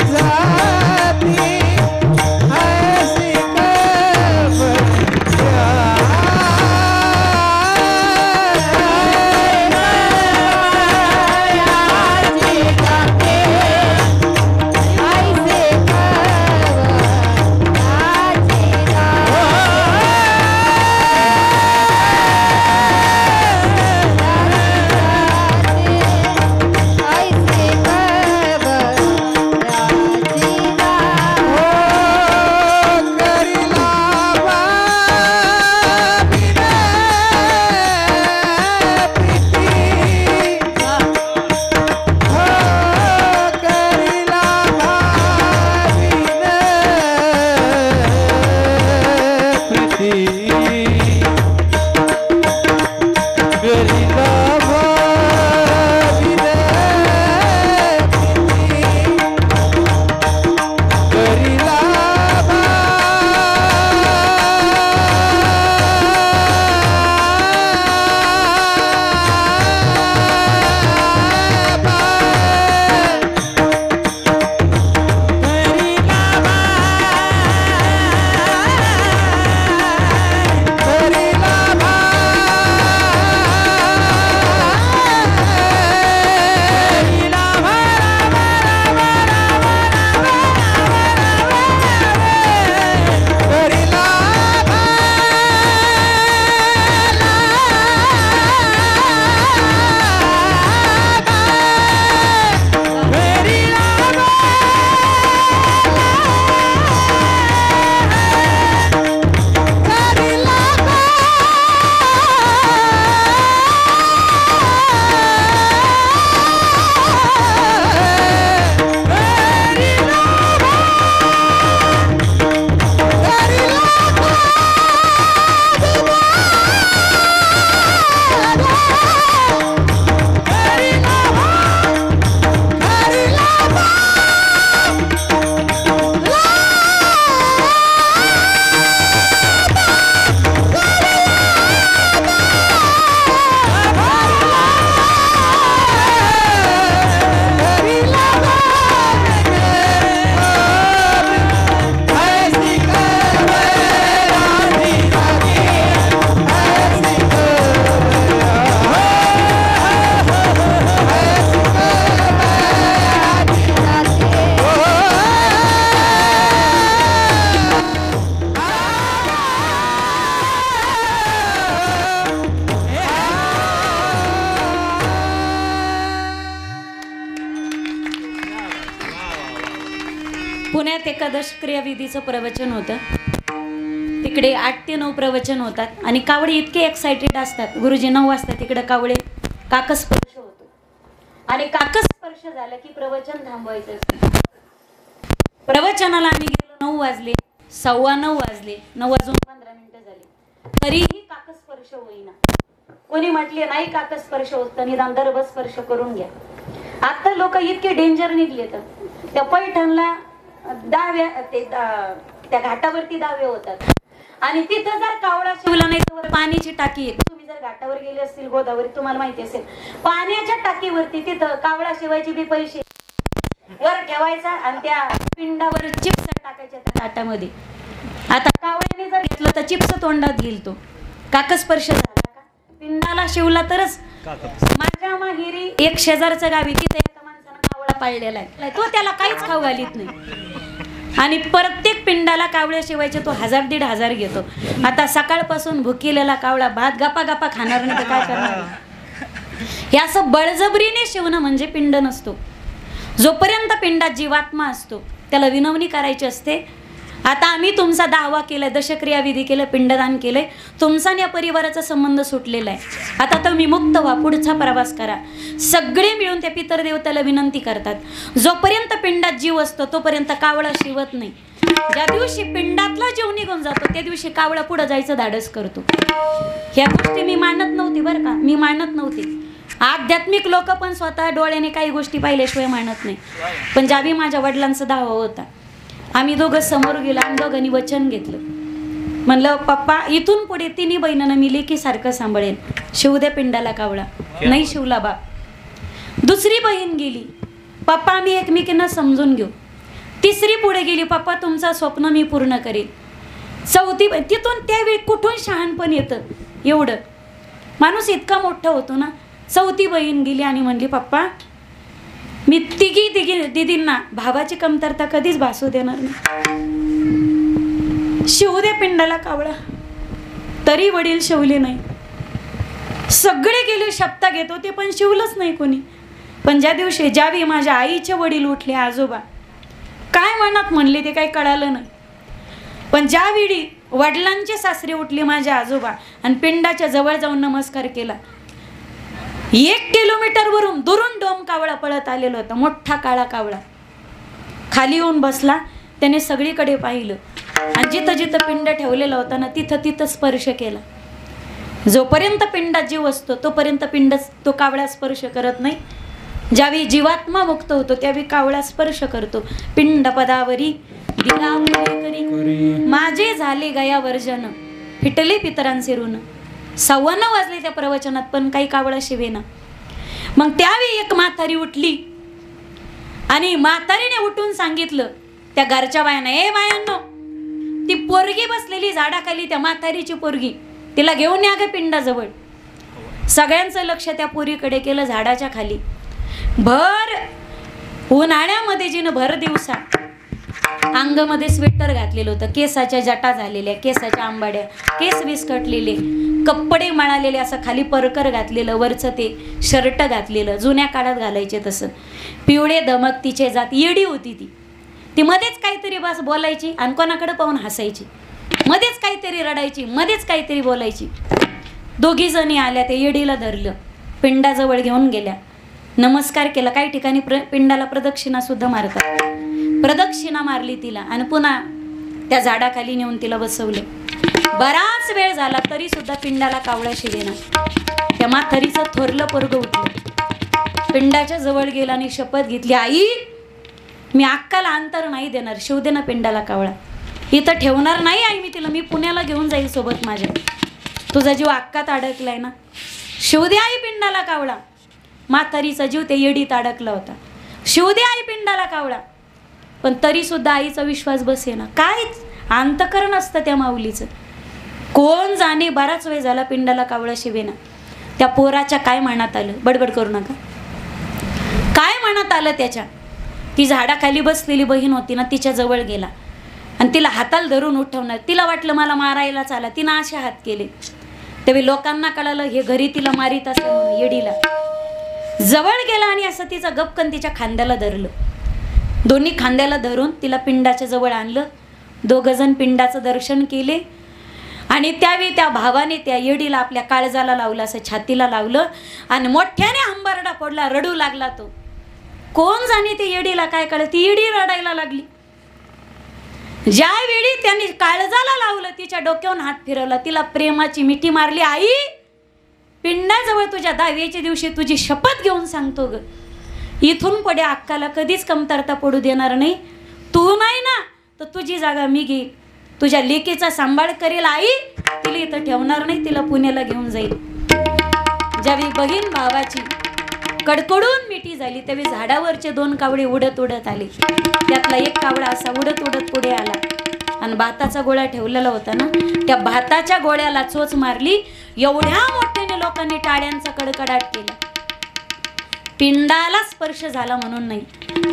जाती, ऐसी कबयाची क्रियाविधीचं प्रवचन होतं. तिकडे 8 ते 9 प्रवचन होतात आणि कावळे इतके एक्साइटेड असतात. गुरुजी 9 वाजता तिकडे कावळे काकस्पर्श होतो आणि काकस्पर्श झालं की प्रवचन थांबवायचं असतं. प्रवचनाला आम्ही गेलो 9 वाजले, 9:15 वाजले, 9:15 झाले, तरीही काकस्पर्श होईना. कोणी म्हटले नाही काकस्पर्श होत, निदान दर्भस्पर्श करून घ्या. आता लोक इतके डेंजर निघले तर त्या पैठणला त्या घाटावरती दावे होतात आणि तिथं जर कावळा शिवला नाही तर पाण्याची टाकी आहे. तुम्ही जर घाटावर गेले असतील गोदावरी, तुम्हाला माहिती असेल, पाण्याच्या टाकीवरती तिथं कावळा शिवायचे बी पैसे वर ठेवायचा आणि त्या पिंडावर चिप्स टाकायच्या त्या घाटामध्ये. आता कावळ्याने जर घेतलं तर चिप्स तोंडात घेईल तो. काकस्पर्श झाला का? पिंडाला शिवला तरच. माझ्या माहेरी एक शेजारचं गावी तिथे एका माणसानं कावळा पाळलेला आहे. तो त्याला काहीच खाऊ घालीत नाही आणि प्रत्येक पिंडाला कावळ्या शिवायचे तो 1000-1500 घेतो. आता सकाळपासून भुकेलेला कावळा भात गप्पा गप्पा खाणार नाही तर काय करणार? हे असं बळजबरीने शिवणं म्हणजे पिंड नसतो. जोपर्यंत पिंडात जीवात्मा असतो त्याला विनवणी करायची असते. आता आम्ही तुमचा दावा केलाय, दशक्रिया विधी केलं, पिंडदान केलंय, तुमचा आणि या परिवाराचा संबंध सुटलेला आहे. आता तुम्ही मुक्त व्हा, पुढचा प्रवास करा. सगळे मिळून त्या पितर देवताला विनंती करतात. जोपर्यंत पिंडात जीव असतो तोपर्यंत कावळा शिवत नाही. ज्या दिवशी पिंडातला जीव निघून जातो त्या दिवशी कावळा पुढे जायचं धाडस करतो. ह्या गोष्टी मी मानत नव्हती बरं का, मी मानत नव्हती. आध्यात्मिक लोक पण स्वतः डोळ्याने काही गोष्टी पाहिल्याशिवाय मानत नाही. पण ज्यावेळी माझ्या वडिलांचा दावा होता, आम्ही दोघं समोर गेलो, आम्ही दोघांनी वचन घेतलं. म्हणलं पप्पा इथून पुढे 3 बहिणींना मी लेकी सारखं सांभाळेन, शिव द्या पिंडाला कावळा. नाही शिवला बा. दुसरी बहीण गेली, पप्पा आम्ही एकमेकींना समजून घेऊ. तिसरी पुढे गेली, पप्पा तुमचं स्वप्न मी पूर्ण करेन. चौथी तिथून त्यावेळी कुठून शहाणपण येतं एवढं, माणूस इतका मोठा होतो ना. चौथी बहीण गेली आणि म्हणली पप्पा मी तिघी दिदींना भावाची कमतरता कधीच भासू देणार नाही, शिवू दे पिंडाला कावळा. तरी वडील शिवले नाही. सगळे गेले शपथा घेत होते पण शिवलंच नाही कोणी. पण ज्यावेळी माझ्या आईचे वडील उठले, आजोबा काय मनात म्हणले ते काही कळालं नाही. पण ज्यावेळी वडिलांचे सासरे उठले माझे आजोबा आणि पिंडाच्या जवळ जाऊन नमस्कार केला, 1 किलोमीटरवरून दुरून डोम कावळा पळत आलेला होता. मोठा काळा कावळा खाली येऊन बसला. त्याने सगळीकडे पाहिलं आणि जिथं जिथं पिंड ठेवलेला होता ना तिथं स्पर्श केला. जोपर्यंत पिंडात जीव असतो तोपर्यंत पिंड तो कावळा स्पर्श करत नाही. ज्यावेळी जीवात्मा मुक्त होतो त्यावेळी कावळा स्पर्श करतो. पिंड पदावरी दिला करी माझे झाले गया वर्जन, फिटले पितरांचे ऋण. 9:15 वाजले त्या प्रवचनात पण काही कावळा शिवेना. मग त्यावेळी एक म्हातारी उठली आणि म्हातारीने उठून सांगितलं त्या घरच्या बायांना, ए बायांनो, ती पोरगी बसलेली झाडाखाली, त्या म्हातारीची पोरगी, तिला घेऊन या ग पिंडाजवळ. सगळ्यांचं लक्ष त्या पोरीकडे केलं. झाडाच्या खाली भर उन्हाळ्यामध्ये जिनं भर दिवसा अंगामध्ये स्वेटर घातलेलं होतं, केसाच्या जटा झालेल्या, केसाच्या आंबाड्या, केस विस्कटलेले, कपडे मळालेले, असं खाली परकर घातलेलं, वरचं ते शर्ट घातलेलं, जुन्या काळात घालायचे तसं. पिवळे धमक तिचे जात. येडी होती ती मध्येच काहीतरी बस बोलायची आणि कोणाकडे पाहून हसायची, मध्येच काहीतरी रडायची, मध्येच काहीतरी बोलायची. 2 जणी आल्या, त्या येडीला धरलं, पिंडाजवळ घेऊन गेल्या, नमस्कार केला. काही ठिकाणी पिंडाला प्रदक्षिणा सुद्धा मारतात. प्रदक्षिणा मारली तिला आणि पुन्हा त्या झाडाखाली नेऊन तिला बसवलं. बराच वेळ झाला तरी सुद्धा पिंडाला कावळा शिवेना. त्या म्हातारीचं थोरलं पोरगं उठलं, पिंडाच्या जवळ गेला आणि शपथ घेतली, आई मी अक्काला अंतर नाही देणार, शिव दे ना पिंडाला कावळा. इथं ठेवणार नाही आई मी तिला, मी पुण्याला घेऊन जाईल सोबत माझ्या. तुझा जीव अक्कात अडकलाय ना, शिव दे आई पिंडाला कावळा. म्हातारीचा जीव त्या येडीत अडकला होता. शिव दे आई पिंडाला कावळा. पण तरी सुद्धा आईचा विश्वास बसेना. काय अंतकरण असतं त्या माऊलीचं, कोण जाणे. बराच वेळ झाला पिंडाला कावळा शिवेना. त्या पोराच्या काय मनात आलं, बडबड करू नका, काय मनात आलं त्याच्या. ती झाडाखाली बसलेली बहीण होती ना, तिच्या जवळ गेला आणि तिला हाताला धरून उठवणार. तिला वाटलं मला मारायलाच आला, तिनं असे हात केले. तेव्हा लोकांना कळालं हे घरी तिला मारीत असेल म्हणून. येडीला जवळ गेला आणि असं तिचा गपकन तिच्या खांद्याला धरलं. दोन्ही खांद्याला धरून तिला पिंडाच्या जवळ आणलं दोघजण पिंडाचं दर्शन केले आणि त्यावेळी त्या भावाने त्या येडीला आपल्या काळजाला लावलं, असं छातीला लावलं आणि मोठ्याने हंबरडा पडला, रडू लागला तो. कोण जाणे ते येडीला काय कळलं, ती येडी रडायला लागली. ज्यावेळी त्यांनी काळजाला लावलं, तिच्या डोक्यावरून हात फिरवला, तिला प्रेमाची मिठी मारली. आई, पिंडाजवळ तुझ्या 10व्याच्या दिवशी तुझी शपथ घेऊन सांगतो ग, इथून पुढे अक्काला कधीच कमतरता पडू देणार नाही. तू नाही ना तर तुझी जागा मी घेईल, तुझ्या लेकीचा सांभाळ करेल. आई, तिला इथं ठेवणार नाही, तिला पुण्याला घेऊन जाईल. ज्यावेळी बहीण भावाची कडकडून मिठी झाली त्यावेळी झाडावरचे 2 कावळे उडत उडत आले. त्यातला एक कावळा असा उडत उडत पुढे आला आणि भाताचा गोळा ठेवलेला होता ना, त्या भाताच्या गोळ्याला चोच मारली. एवढ्या मोठ्याने लोकांनी टाळ्यांचा कडकडाट केला. पिंडाला स्पर्श झाला म्हणून नाही,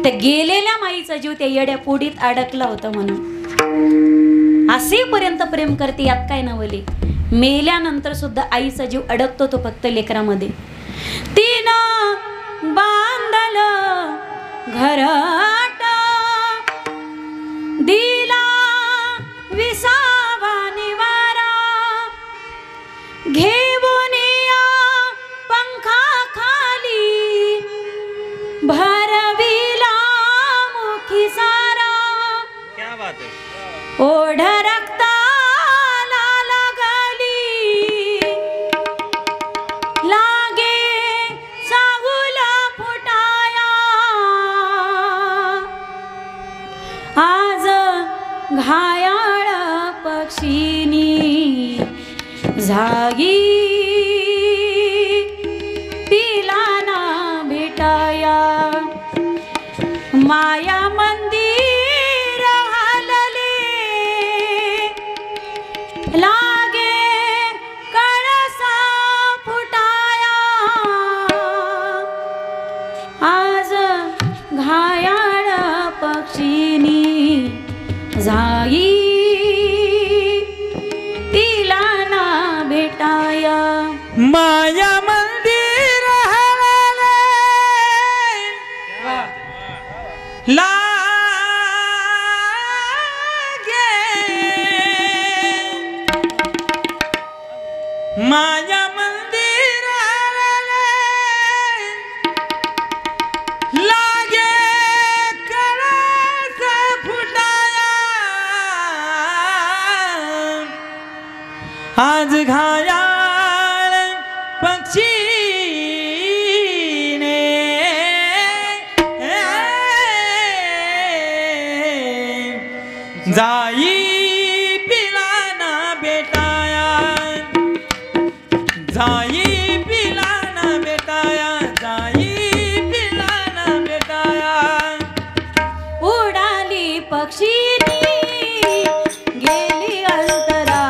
त्या गेलेल्या माईचा जीव त्या येड्या पोडीत अडकला होता म्हणून. असेपर्यंत प्रेम करते यात काय नवले. मेल्यानंतर सुद्धा आईचा जीव अडकतो तो फक्त लेकरामध्ये. तिनं बांधलं घराट, दिला विसावा निवारा, घेऊन या पंखा खाली, भरविला मुखी सारा. क्या बात है. ओढ रक्ताला लागली, लागे चाहुला फुटाया, आज घायाळ पक्षीनी जागी पिला ना भेटाया. माया मंदिर हलले, लागे कळसा फुटाया, आज घायाळ पक्षीनी जाई तिला ना भेटाया. माया मंदिर हरले, लागे माया मंदिर हरले, लागे कळस फुटाया, आज घायाळ पक्षीने जाई पिला ना बेटाया, जाई पिला ना बेटाया, जाई पिला ना बेटाया. उडाली पक्षीनी गेली अंतरा,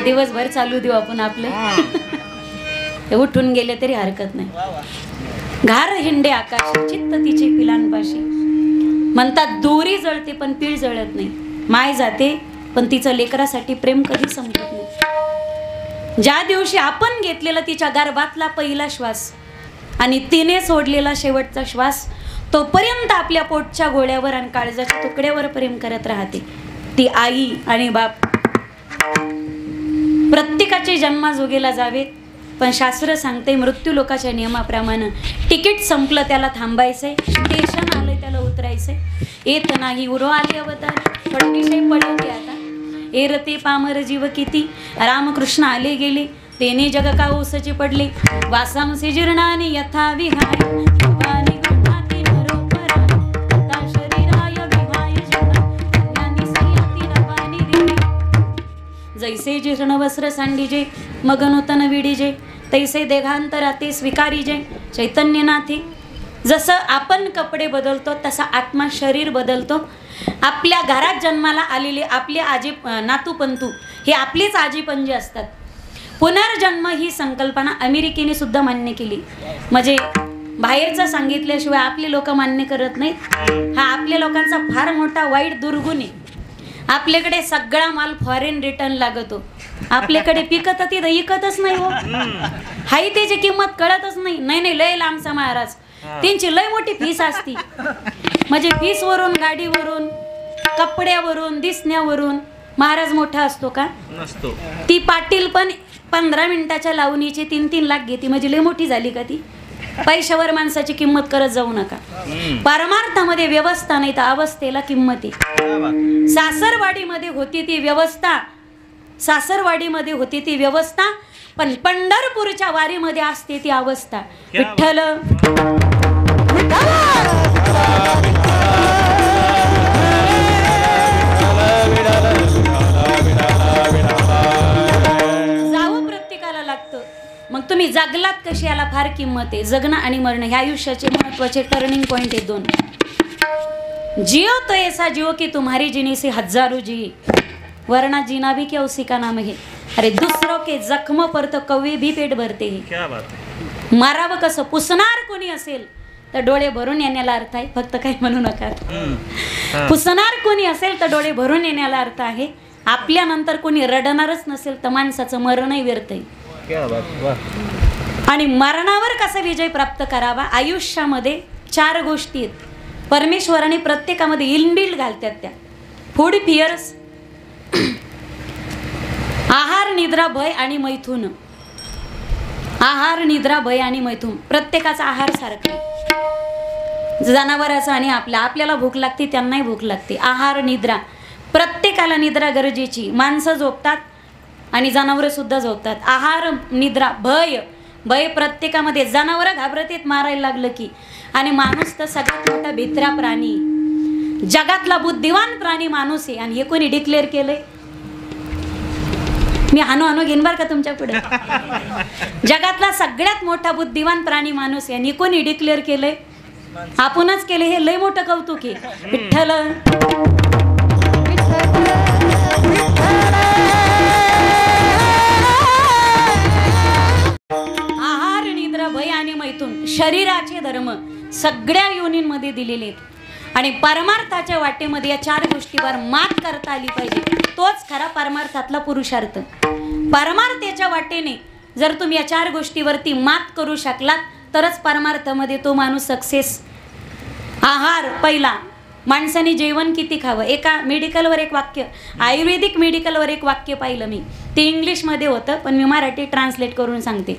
दिवसभर चालू देऊ आपण आपलं. उठून गेले तरी हरकत नाही. घार हिंडे आकाशी चित्त तिचे पिलांपाशी. म्हणतात दोरी जळते पण पीळ जळत नाही. माय जाते पण तिचं लेकरासाठी प्रेम कधी संपत नाही. ज्या दिवशी आपण घेतलेला तिच्या गर्भातला पहिला श्वास आणि तिने सोडलेला शेवटचा श्वास, तोपर्यंत आपल्या पोटच्या गोळ्यावर आणि काळजाच्या तुकड्यावर प्रेम करत राहते ती आई आणि बाप. प्रत्येकाचे जन्माजोगीला जावेत, पण शास्त्र सांगते मृत्यू लोकाच्या नियमाप्रमाणे तिकीट संपलं त्याला थांबायचंय, स्टेशन आलंय त्याला उतरायचंय. येत नाही उरो आली अवतार फडविषय पडवते आता. एरते पामर जीव किती रामकृष्ण आले गेले, तेने जग का ओसचे पडले. वासांसी जीर्णानी यथा विहाय युवानी गृहाती नरोपरा. तथा शरीराय विहाय जगा कन्यानी सय्यती नवानी दिली. जैसे जीर्ण वस्त्र सांडीजे मग नूतन विडीजे, तैसे देहांतरा ते स्वीकारीजे चैतन्यनाथे. जसं आपण कपडे बदलतो तसा आत्मा शरीर बदलतो. आपल्या घरात जन्माला आलेले आपले आजी नातूपंतू हे आपलेच आजीपंजे असतात. पुनर्जन्म ही संकल्पना अमेरिकेने सुद्धा मान्य केली. म्हणजे बाहेरचं सांगितल्याशिवाय आपले लोक मान्य करत नाहीत. हा आपल्या लोकांचा फार मोठा वाईट दुर्गुण आहे. आपल्याकडे सगळा माल फॉरेन रिटर्न लागतो. आपल्याकडे पिकत ती इकतच नाही. हो हाय त्याची किंमत कळतच नाही. नाही लय लांबचा महाराज, त्यांची लय मोठी फीस असती. म्हणजे फीसवरून, गाडीवरून, कपड्यावरून, दिसण्यावरून महाराज मोठा असतो का? नसतो. ती पाटील पण 15 मिनिटाच्या लावणीची 3-3 लाख घेते. म्हणजे लय मोठी झाली का ती? पैशावर माणसाची किंमत करत जाऊ नका. परमार्थामध्ये व्यवस्था नाही तर अवस्थेला किंमत आहे. सासरवाडीमध्ये होती ती व्यवस्था, सासरवाडीमध्ये होती ती व्यवस्था, पण पंढरपूरच्या वारीमध्ये असते ती अवस्था. विठ्ठल जावं प्रत्येकाला लागतं. मग तुम्ही जगलात कशी याला फार किंमत आहे. जगणं आणि मरणं हे आयुष्याचे महत्वाचे टर्निंग पॉइंट आहे 2. जियो तो ऐसा जियो की तुम्हारी जीने से हजारों जी, वरना जीना भी क्या उसी का नाम है. अरे दूसरों के जख्म पर तो कवी भी पेट भरते हैं. क्या बात है. मारावं कसं. पुसणार कोणी असेल तर डोळे भरून येण्याला अर्थ आहे. फक्त काही म्हणू नका. पुसणार कोणी असेल तर डोळे भरून येण्याला अर्थ आहे. आपल्यानंतर कोणी रडणारच नसेल तर माणसाचं मरणही व्यर्थ आहे. क्या बात. आणि मरणावर कसा विजय प्राप्त करावा. आयुष्यामध्ये 4 गोष्टी आहेत. परमेश्वराने प्रत्येकामध्ये इनबिल्ड घालतात त्या. फूड, फिअर्स, आहार, निद्रा, भय आणि मैथुन. आहार, निद्रा, भय आणि मैथुन. प्रत्येकाचा आहार सारखा, जनावराचा आणि आपल्याला भूक लागते त्यांनाही भूक लागते. आहार, निद्रा, प्रत्येकाला निद्रा गरजेची. माणसं झोपतात आणि जनावरं सुद्धा झोपतात. आहार, निद्रा, भय प्रत्येकामध्ये. जनावरं घाबरत येत मारायला लागलं की. आणि माणूस तर सगळ्यात मोठा भित्रा प्राणी, जगातला बुद्धिवान प्राणी माणूस आहे. आणि हे कोणी डिक्लेअर केलंय? मी हानो घेईन बरं का तुमच्या पुढे. जगातला सगळ्यात मोठा बुद्धिवान प्राणी माणूस आहे. आणि कोणी डिक्लेअर केलंय? आपणच केले. हे लय मोठं कौतुक आहे. विठ्ठल आहार, निद्रा, भय आणि मैथुन शरीराचे धर्म सगळ्या योनींमध्ये दिलेले आहेत. आणि परमार्थाच्या वाटेमध्ये या 4 गोष्टीवर मात करता आली पाहिजे. तोच खरा परमार्थातला पुरुषार्थ. परमार्थाच्या वाटेने जर तुम्ही या 4 गोष्टीवरती मात करू शकलात तरच परमार्थामध्ये तो माणूस सक्सेस. आहार पहिला, माणसाने जेवण किती खावं. एका मेडिकलवर एक वाक्य, आयुर्वेदिक मेडिकलवर एक वाक्य पाहिलं मी. ते इंग्लिशमध्ये होतं पण मी मराठी ट्रान्सलेट करून सांगते.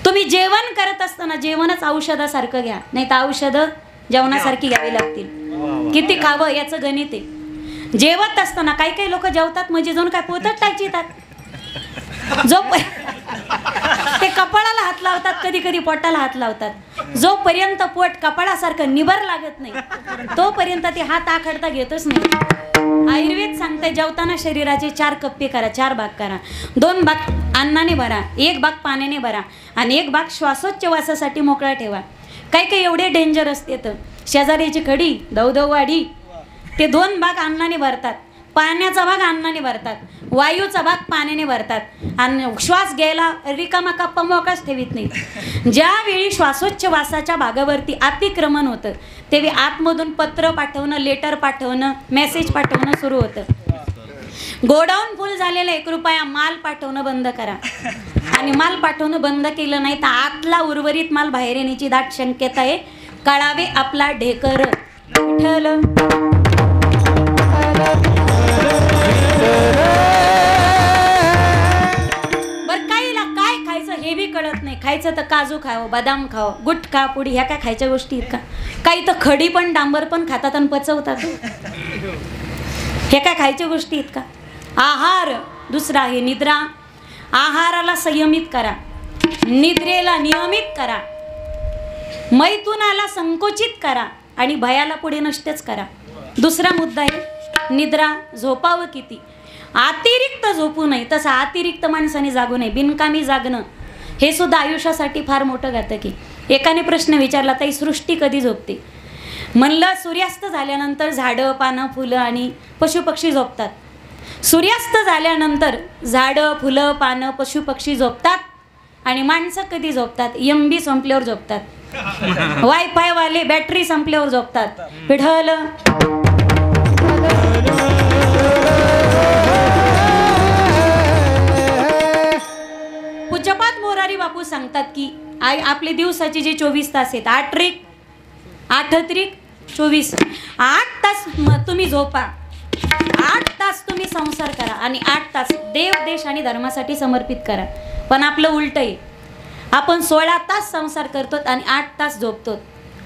तुम्ही जेवण करत असताना जेवणच औषधासारखं घ्या, नाही तर औषधं जेवणासारखी घ्यावी लागतील. किती खावं याचं गणित आहे. जेवत असताना काही लोक जेवतात म्हणजे जाऊन काय पोटात टाकतात. जो ते कपाळाला हात लावतात, कधी कधी पोटाला हात लावतात. जोपर्यंत पोट कपाळासारखं निबर लागत नाही तोपर्यंत ते हात आखडता घेतच नाही. आयुर्वेद सांगते जेवताना शरीराचे 4 कप्पे करा, 4 भाग करा. 2 भाग अन्नाने भरा, 1 भाग पाण्याने भरा आणि 1 भाग श्वासोच्छवासासाठी मोकळा ठेवा. काही एवढे डेंजर असते तर शेजारीची खडी दवदव वाढी ते 2 भाग अन्नाने भरतात. पाण्याचा भाग अन्नाने भरतात, वायूचा भाग पाण्याने भरतात आणि श्वास घ्यायला रिकामा कप्पा मोकळाच ठेवीत नाहीत. ज्यावेळी श्वासोच्छवासाच्या भागावरती अतिक्रमण होतं तेव्हा आतमधून पत्र पाठवणं, लेटर पाठवणं, मेसेज पाठवणं सुरू होतं. गोडाऊन फुल झालेला 1 रुपया माल पाठवणं बंद करा. आणि माल पाठवणं बंद केलं नाही तर आतला उर्वरित माल बाहेर येण्याची दाट शक्यता आहे. कळावे आपला ढेकर विठ्ठल. बरं काहीला काय खायचं हे बी कळत नाही. खायचं तर काजू खावं, बदाम खावं, गुटखा पुडी ह्या काय खायच्या गोष्टी आहेत का? काही तर खडी पण डांबर पण खातात आणि पचवतात. हे काय खायच्या गोष्टी आहेत का? आहार दुसरा आहे निद्रा. आहाराला संयमित करा, निद्रेला नियमित करा, मैथुनाला संकोचित करा आणि भयाला पुढे नष्टच करा. दुसरा मुद्दा आहे निद्रा. झोपावं किती? अतिरिक्त झोपू नये. तसं अतिरिक्त माणसाने जागू नये. बिनकामी जागणं हे सुद्धा आयुष्यासाठी फार मोठं घातक आहे. एकाने प्रश्न विचारला, ताई सृष्टी कधी झोपते? म्हणलं सूर्यास्त झाल्यानंतर झाडं, पानं, फुलं आणि पशुपक्षी झोपतात. सूर्यास्त झाल्यानंतर झाडं, फुलं, पानं, पशुपक्षी झोपतात आणि माणसं कधी झोपतात? MB संपल्यावर झोपतात. वायफाय वाले बॅटरी संपल्यावर झोपतात. विठ्ठल. पूज्यपाद मोरारी बापू सांगतात की आपले दिवसाचे जे 24 तास आहेत, 8 त्रिक 24, 8 तास तुम्ही झोपा, 8 तास तुम्ही संसार करा आणि 8 तास देव, देश आणि धर्मासाठी समर्पित करा. पण आपलं उलट आहे. आपण 16 तास संसार करतो आणि 8 तास झोपतो.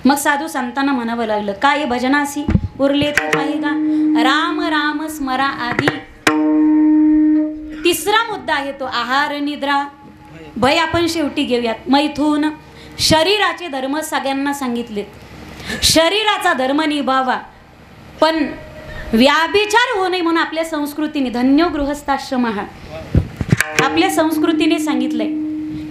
मग साधू संतांना म्हणावं लागलं, काय भजनासी उरले ते काही का? राम राम स्मरा आधी. तिसरा मुद्दा आहे तो आहार, निद्रा, भय. आपण शेवटी घेऊयात मैथून. शरीराचे धर्म सगळ्यांना सांगितलेत. शरीराचा धर्म निभावा, पण व्याभिचार होऊ नये म्हणून आपल्या संस्कृतीने धन्यो गृहस्थाश्रम हा आपल्या संस्कृतीने सांगितलंय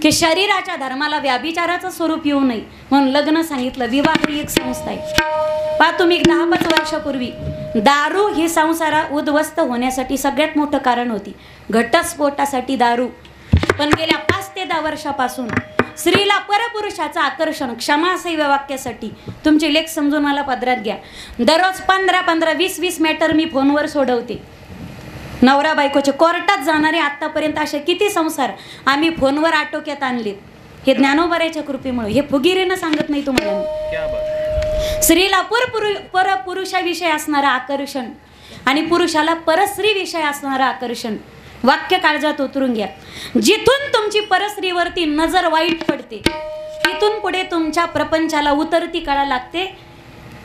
की शरीराच्या धर्माला व्याभिचाराचं स्वरूप येऊ नये म्हणून लग्न सांगितलं. विवाह ही एक संस्था आहे. पहा तुम्ही 10-5 वर्षापूर्वी दारू ही संसारा उद्ध्वस्त होण्यासाठी सगळ्यात मोठं कारण होती. घटस्फोटासाठी दारू. पण गेल्या 5 ते 10 वर्षापासून स्त्रीला परपुरुषाचं आकर्षण, क्षमासैव वाक्यासाठी तुमचे लेख समजून मला पदरात घ्या. दररोज 15-15, 20-20 मॅटर मी फोनवर सोडवते. नवरा बायकोचे कोर्टात जाणारे आतापर्यंत असे किती संसार आम्ही फोनवर आटोक्यात आणलेत. हे ज्ञानोबराच्या कृपेमुळे. हे फुगिरीनं सांगत नाही तुम्हाला. स्त्रीला परपुरुषाविषयी असणारं आकर्षण आणि पुरुषाला परस्त्रीविषयी असणारं आकर्षण. वाक्य काळजात उतरून घ्या. जिथून तुमची परस्त्रीवरती नजर वाईट पडते तिथून पुढे तुमच्या प्रपंचाला उतरती कळा लागते.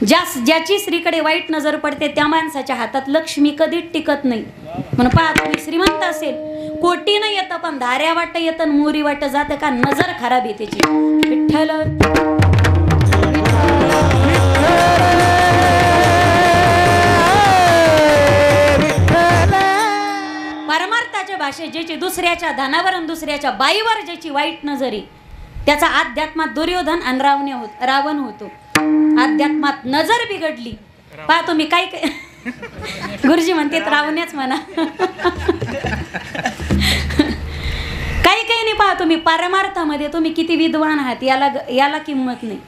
ज्याची स्त्रीकडे वाईट नजर पडते त्या माणसाच्या हातात लक्ष्मी कधीच टिकत नाही. म्हणून पहा तुम्ही श्रीमंत असेल, कोटीनं येतं पण धाऱ्या वाट येतं, मोरी वाट जातं का? नजर खराब आहे त्याची. विठ्ठल. परमार्थाच्या भाषेत ज्याची दुसऱ्याच्या धनावर आणि दुसऱ्याच्या बाईवर ज्याची वाईट नजर आहे त्याचा अध्यात्मात दुर्योधन आणि रावण होतो. अध्यात्मात नजर बिघडली. पहा तुम्ही काय गुरुजी म्हणते रावणच म्हणा. काही नाही. पहा तुम्ही परमार्थामध्ये तुम्ही किती विद्वान आहात याला किंमत नाही.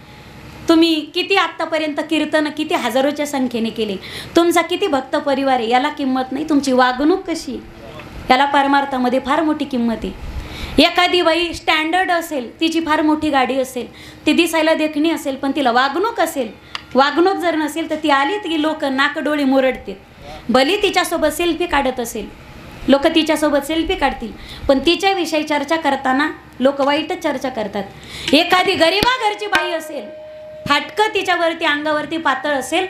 तुम्ही किती आत्तापर्यंत कीर्तन किती हजारोच्या संख्येने केले, तुमचा किती भक्त परिवार आहे याला किंमत नाही. तुमची वागणूक कशी याला परमार्थामध्ये फार मोठी किंमत आहे. एखादी बाई स्टँडर्ड असेल, तिची फार मोठी गाडी असेल, ती दिसायला देखणी असेल, पण तिला वागणूक असेल. वागणूक जर नसेल तर ती आली की लोक नाकडोळे मुरडतील. भली तिच्यासोबत सेल्फी काढत असेल, लोक तिच्यासोबत सेल्फी काढतील, पण तिच्याविषयी चर्चा करताना लोक वाईटच चर्चा करतात. एखादी गरिबा घरची बाई असेल, फाटकं तिच्यावरती अंगावरती पातळ असेल,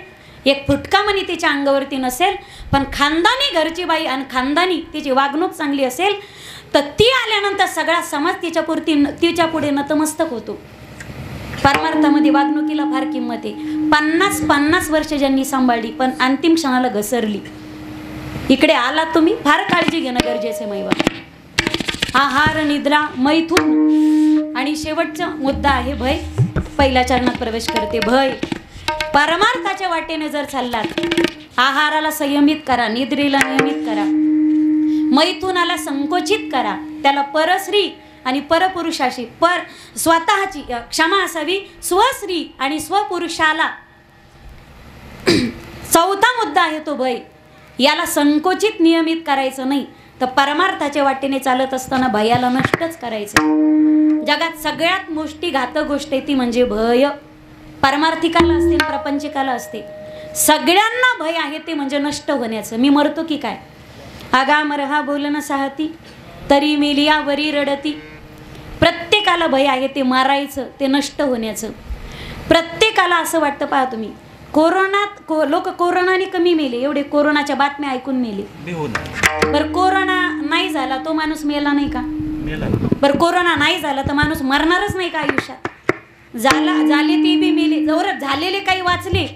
एक फुटका मणी तिच्या अंगावरती नसेल, पण खानदानी घरची बाई आणि खानदानी तिची वागणूक चांगली असेल तर ती आल्यानंतर सगळा समाज तिच्या पुढे नतमस्तक होतो. परमार्थामध्ये वागणुकीला फार किंमत आहे. 50 वर्ष ज्यांनी सांभाळली पण अंतिम क्षणाला घसरली. इकडे आला तुम्ही, फार काळजी घेणं गरजेचं आहे. मैवा आहार, निद्रा, मैथून आणि शेवटचा मुद्दा आहे भय. पहिल्या चरणात प्रवेश करते भय. परमार्थाच्या वाटेने जर चाललात आहाराला संयमित करा, निद्रेला नियमित करा, मैथुनाला संकोचित करा, त्याला परस्त्री आणि परपुरुषाशी स्वतःची क्षमा असावी, स्वस्त्री आणि स्वपुरुषाला. चौथा मुद्दा आहे तो भय. याला संकोचित नियमित करायचं नाही, तर परमार्थाच्या वाटेने चालत असताना भयाला नष्टच करायचं. जगात सगळ्यात मोठी घातक गोष्ट आहे ती म्हणजे भय. परमार्थिकाला असते, प्रपंचिकाला असते. सगळ्यांना भय आहे ते म्हणजे नष्ट होण्याचं. मी मरतो की काय, आगामरहा बोलन साहती तरी मेलिया वरी रडती. प्रत्येकाला भय आहे ते मारायचं, ते नष्ट होण्याचं. प्रत्येकाला असं वाटतं, पहा तुम्ही, कोरोनात लोक कोरोनाने कमी मेले, एवढे कोरोनाच्या बातम्या ऐकून मेले. बरं कोरोना नाही झाला तो माणूस मेला नाही का? बरं कोरोना नाही झाला तर माणूस मरणारच नाही का आयुष्यात? झाले ते बी मेले. जवळ झालेले काही वाचले,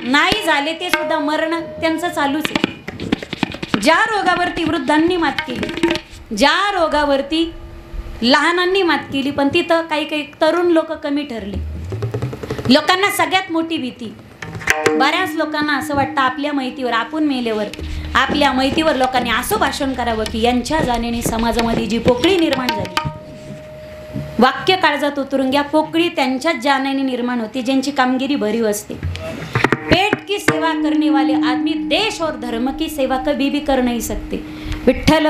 नाही झाले ते सुद्धा मरण त्यांचं चालूच आहे. ज्या रोगावरती वृद्धांनी मात केली, ज्या रोगावरती लहानांनी मात केली, पण तिथं काही काही तरुण लोक कमी ठरले. लोकांना सगळ्यात मोठी भीती, बऱ्याच लोकांना असं वाटतं आपल्या माहितीवर, आपण मेल्यावर आपल्या माहितीवर लोकांनी असं भाषण करावं की यांच्या जाण्याने समाजामध्ये जी पोकळी निर्माण झाली. वाक्य काळजात उतरून घ्या, पोकळी त्यांच्याच जाण्याने निर्माण होती ज्यांची कामगिरी भरीव असते. पेट की सेवा करने वाले आदमी देश और धर्म की सेवा कभी भी कर नहीं सकते. विठ्ठल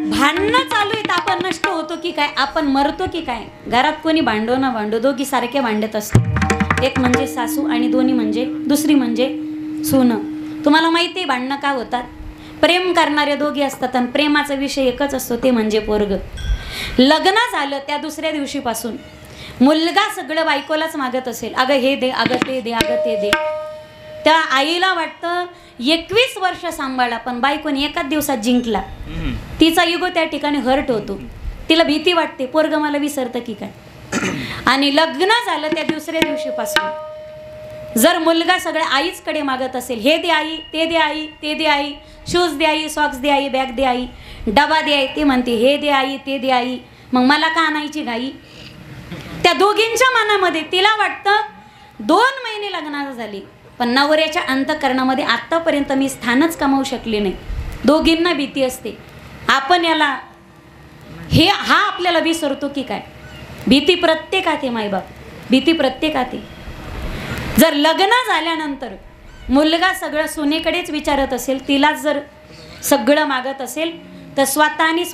भांडणं चालू आहेत, आपण नष्ट होतो की काय, आपण मरतो की काय? घरात कोणी भांडो ना भांडो, दोघी सारखे भांडत असतात. एक म्हणजे सासू आणि दुसरी म्हणजे सून. तुम्हाला माहिती आहे भांडणं का होतात? प्रेम करणारे दोघी असतात आणि प्रेमाचा विषय एकच असतो, ते म्हणजे पोरग. लग्न झालं त्या दुसऱ्या दिवशीपासून मुलगा सगळं बायकोलाच मागत असेल, अगं हे दे, अगं ते दे, अगं ते दे. त्या आईला वाटतं 21 वर्ष सांभाळला, पण बायकोने एकाच दिवसात जिंकला. तिचा इगो त्या ठिकाणी हर्ट होतो. तिला भीती वाटते, पोरग मला विसरतं की काय. आणि लग्न झालं त्या दुसऱ्या दिवशीपासून जर मुलगा सगळ्या आईचकडे मागत असेल, हे दे आई, ते दे आई, ते दे आई, शूज दे आई, सॉक्स दे आई, बॅग दे आई, डबा दे आई, ती म्हणते हे दे आई, ते दे आई, मग मला का आणायची घाई? त्या दोघींच्या मनामध्ये तिला वाटतं 2 महिने लग्नाला झाले, पण नवऱ्याच्या अंतःकरणामध्ये आत्तापर्यंत मी स्थानच कमावू शकले नाही. दोघींना भीती असते, आपण याला हा आपल्याला विसरतो की काय? भीती प्रत्येकात आहे मायबाप, भीती प्रत्येकात आहे. जर लग्न झाल्यानंतर मुलगा सगळं सुनेकडेच विचारत असेल, तिलाच जर सगळं मागत असेल, तर स्वतःने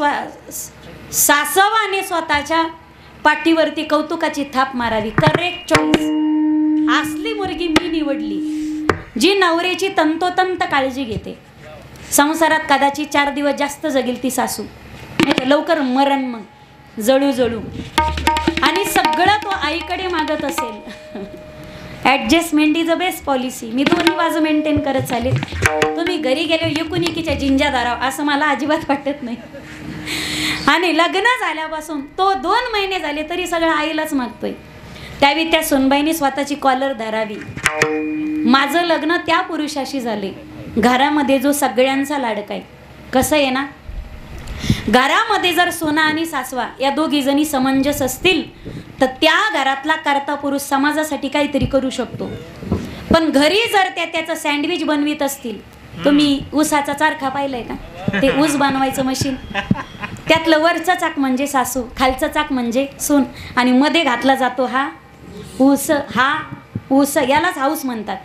सासवाने स्वतःच्या पाठीवरती कौतुकाची थाप मारावी. Correct choice. असली मुलगी मी निवडली, जी नवऱ्याची तंतोतंत काळजी घेते. संसारात कदाचित 4 दिवस जास्त जगेल ती सासू, नाही तर लवकर मरण मग जळू जळू. आणि सगळं तो आईकडे मागत असेल. Adjustment is a best policy. मी दोन्ही बाजू मेंटेन करत चालेल. तुम्ही घरी गेले एकुणिकीच्या जिंजा दाराव असं मला अजिबात वाटत नाही. आणि लग्न झाल्यापासून तो 2 महिने झाले तरी सगळं आईलाच मागतोय. त्यावेळी त्या सुनबाईने स्वतःची कॉलर धरावी. माझं लग्न त्या पुरुषाशी झाले घरामध्ये जो सगळ्यांचा लाडका आहे. कसं आहे ना, घरामध्ये जर सोना आणि सासवा या दोघी जणी समंजस असतील तर त्या घरातला कर्ता पुरुष समाजासाठी काहीतरी करू शकतो. पण घरी जर त्याचं सँडविच बनवित असतील, तुम्ही ऊसाचा चारखा पाहिलाय का? ते ऊस बनवायचं मशीन, त्यातलं वरचं चाक म्हणजे सासू, खालचं चाक म्हणजे सून, आणि मध्ये घातला जातो हा ऊस. हा ऊस यालाच हाऊस म्हणतात.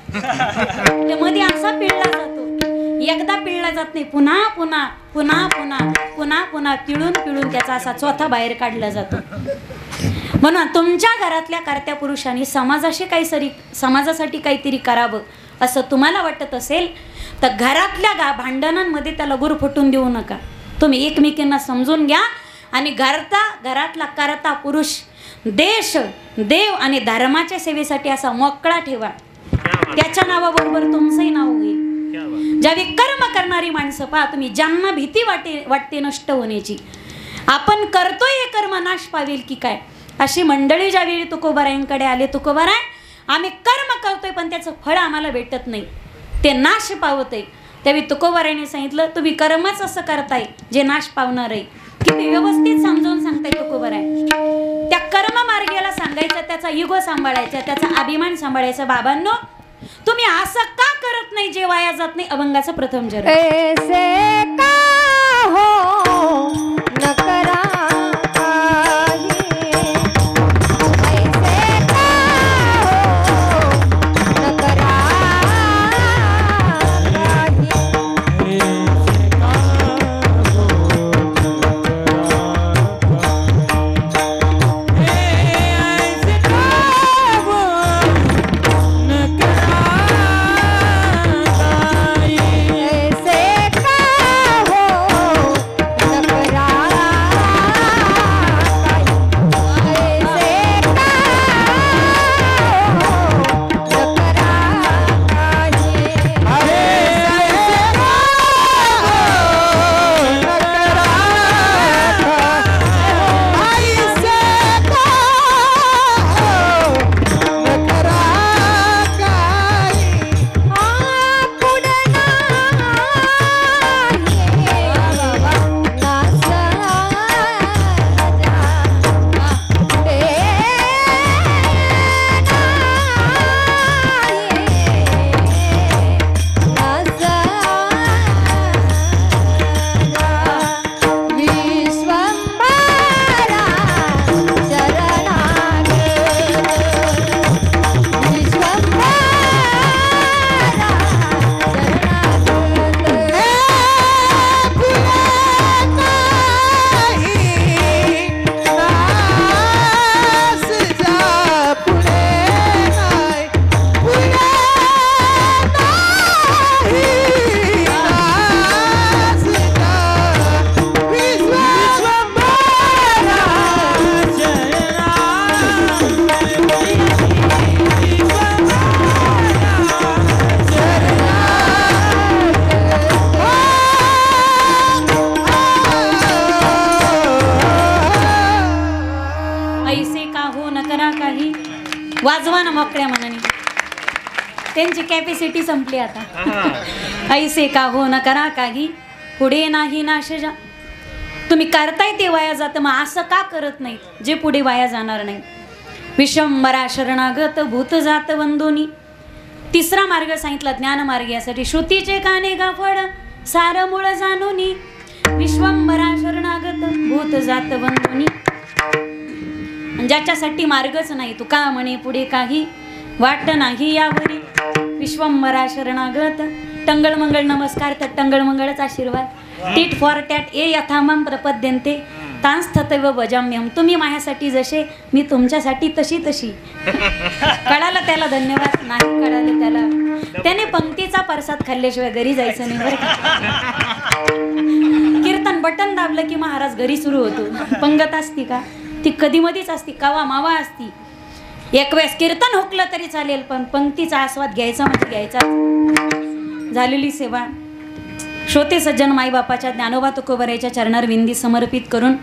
मध्ये असा पिळला जातो, एकदा पिळला जात नाही, पुन्हा पुन्हा पुन्हा पुन्हा पुन्हा पुन्हा पिळून पिळून त्याचा असा चौथा बाहेर काढला जातो. म्हणून तुमच्या घरातल्या कर्त्या पुरुषांनी समाजासाठी काहीतरी करावं असं तुम्हाला वाटत असेल तर घरातल्या भांडणांमध्ये त्याला गुरफटून देऊ नका. तुम्ही एकमेकींना समजून घ्या आणि घरातला कर्ता पुरुष देश, देव आणि धर्माच्या सेवेसाठी असा मोकळा ठेवा. त्याच्या नावाबरोबर तुमचंही नाव होईल. ज्यावेळी कर्म करणारी माणसं पहा तुम्ही, ज्यांना भीती वाटते नष्ट होण्याची, आपण करतोय हे कर्म नाश पावेल की काय, अशी मंडळी ज्यावेळी तुकोबारायांकडे आले, तुकोबाराय आम्ही कर्म करतोय पण त्याचं फळ आम्हाला भेटत नाही, ते नाश पावत आहे. त्यावेळी तुकोबारायांनी सांगितलं, तुम्ही कर्मच असं करताय जे नाश पावणार आहे. किती व्यवस्थित समजावून सांगताय तुकोबर आहे. त्या कर्म मार्गाला सांगायचं, त्याचा इगो सांभाळायचा, त्याचा अभिमान सांभाळायचा. बाबांनो, तुम्ही असं का करत नाही जे वाया जात नाही? अभंगाचं प्रथम जर ऐसे का हो न करा काही, ऐसे का हो न करा वाजवा ना मोकळ्या मनाने. त्यांची कॅपॅसिटी संपली आता. ऐसे का हो न करा काही, पुढे नाही नाश जा. तुम्ही करताय ते वाया जातं, मग असं का करत नाही जे पुढे वाया जाणार नाही? विश्वंभरा शरणागत भूत जात वंदोनी. तिसरा मार्ग सांगितला ज्ञान मार्ग, यासाठी श्रुतीचे काने गाफड सार मूळ जाणूनी. विश्वंभरा शरणागत भूत जात वंदोनी. ज्याच्यासाठी मार्गच नाही, तू का म्हणे पुढे काही वाट नाही यावरी. विश्वंभरा शरणागत टंगळ मंगळ नमस्कार, तर टंगळ मंगळच आशीर्वाद. टीट फॉर टॅट ए यथामम प्रपद्यन्ते तांस्ततैव भजाम्यहम. तुम्ही माझ्यासाठी जसे, मी तुमच्यासाठी तशी तशी. कळालं त्याला धन्यवाद, नाही कळालं त्याला त्याने पंक्तीचा प्रसाद खाल्ल्याशिवाय घरी जायचं नाही बरं का. कीर्तन बटन दाबलं की महाराज घरी सुरू होतो. पंगत असती का? ती कधी मधीच असती, कावा मावा असती. एक वेळेस कीर्तन हुकलं तरी चालेल, पण पंक्तीचा आस्वाद घ्यायचा म्हणजे घ्यायचा. झालेली सेवा श्रोते सज्जन माईबापाच्या ज्ञानोबा तुकोबराच्या चरणार विंदी समर्पित करून,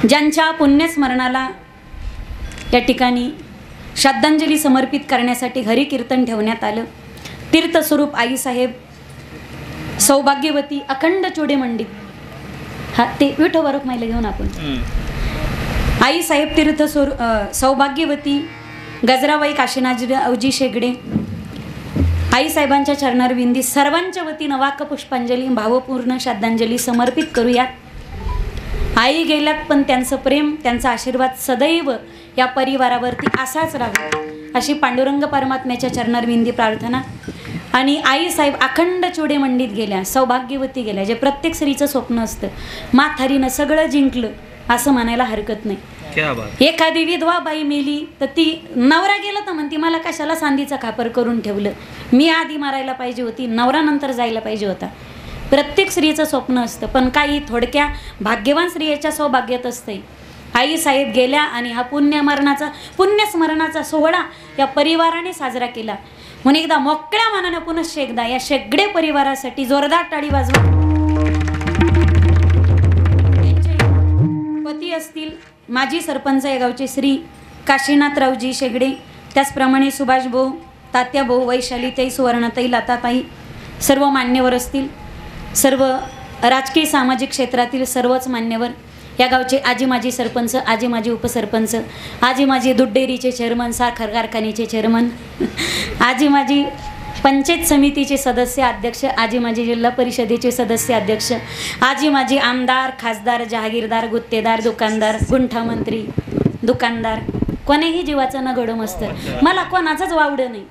ज्यांच्या पुण्यस्मरणाला या ठिकाणी श्रद्धांजली समर्पित करण्यासाठी हरी कीर्तन ठेवण्यात आलं. तीर्थस्वरूप आईसाहेब सौभाग्यवती अखंड चोडे मंडित, हा ते विठोबा रुक्माईला घेऊन आपण आईसाहेब तीर्थस्वरूप सौभाग्यवती गजराबाई काशीनाथजी शेगडे आईसाहेबांच्या चरणार विंदी सर्वांच्या वतीनं वाक पुष्पांजली भावपूर्ण श्रद्धांजली समर्पित करूयात. आई गेल्यात, पण त्यांचं प्रेम, त्यांचा आशीर्वाद सदैव या परिवारावरती असाच राहावा अशी पांडुरंग परमात्म्याच्या चरणार विंदी प्रार्थना. आणि आईसाहेब अखंड चोडे मंडित गेल्या, सौभाग्यवती गेल्या, जे प्रत्येक स्त्रीचं स्वप्न असतं. माथारीनं सगळं जिंकलं असं म्हणायला हरकत नाही. एखादी विधवा बाई मेली तर ती नवरा गेला तर म्हणती मला कशाला सांदीचं खापर करून ठेवलं, मी आधी मारायला पाहिजे होती, नवरा नंतर जायला पाहिजे होता. प्रत्येक स्त्रीचं स्वप्न असतं, पण काही थोडक्या भाग्यवान स्त्रियेच्या सौभाग्यात असते. आईसाहेब गेल्या आणि हा पुण्यस्मरणाचा सोहळा या परिवाराने साजरा केला. म्हणून एकदा मोकळ्या मनानं पुनश्च एकदा या शेगडे परिवारासाठी जोरदार टाळी वाजवा. पती असतील माजी सरपंच या गावचे श्री काशीनाथरावजी शेगडे, त्याचप्रमाणे सुभाष भाऊ, तात्या भाऊ, वैशालीताई, सुवर्णाताई, लताताई, सर्व मान्यवर असतील. सर्व राजकीय सामाजिक क्षेत्रातील सर्वच मान्यवर, या गावचे आजी माजी सरपंच, आजी माजी उपसरपंच, आजी माजी दूध डेअरीचे चेअरमन, साखर कारखान्याचे चेअरमन, आजी माजी पंचायत समितीचे सदस्य अध्यक्ष, आजी माजी जिल्हा परिषदेचे सदस्य अध्यक्ष, आजी माजी आमदार, खासदार, जहागीरदार, गुत्तेदार, दुकानदार, गुंठामंत्री, दुकानदार, कोणीही जीवाचं न घडम असतं. मला कोणाचंच वावडं नाही.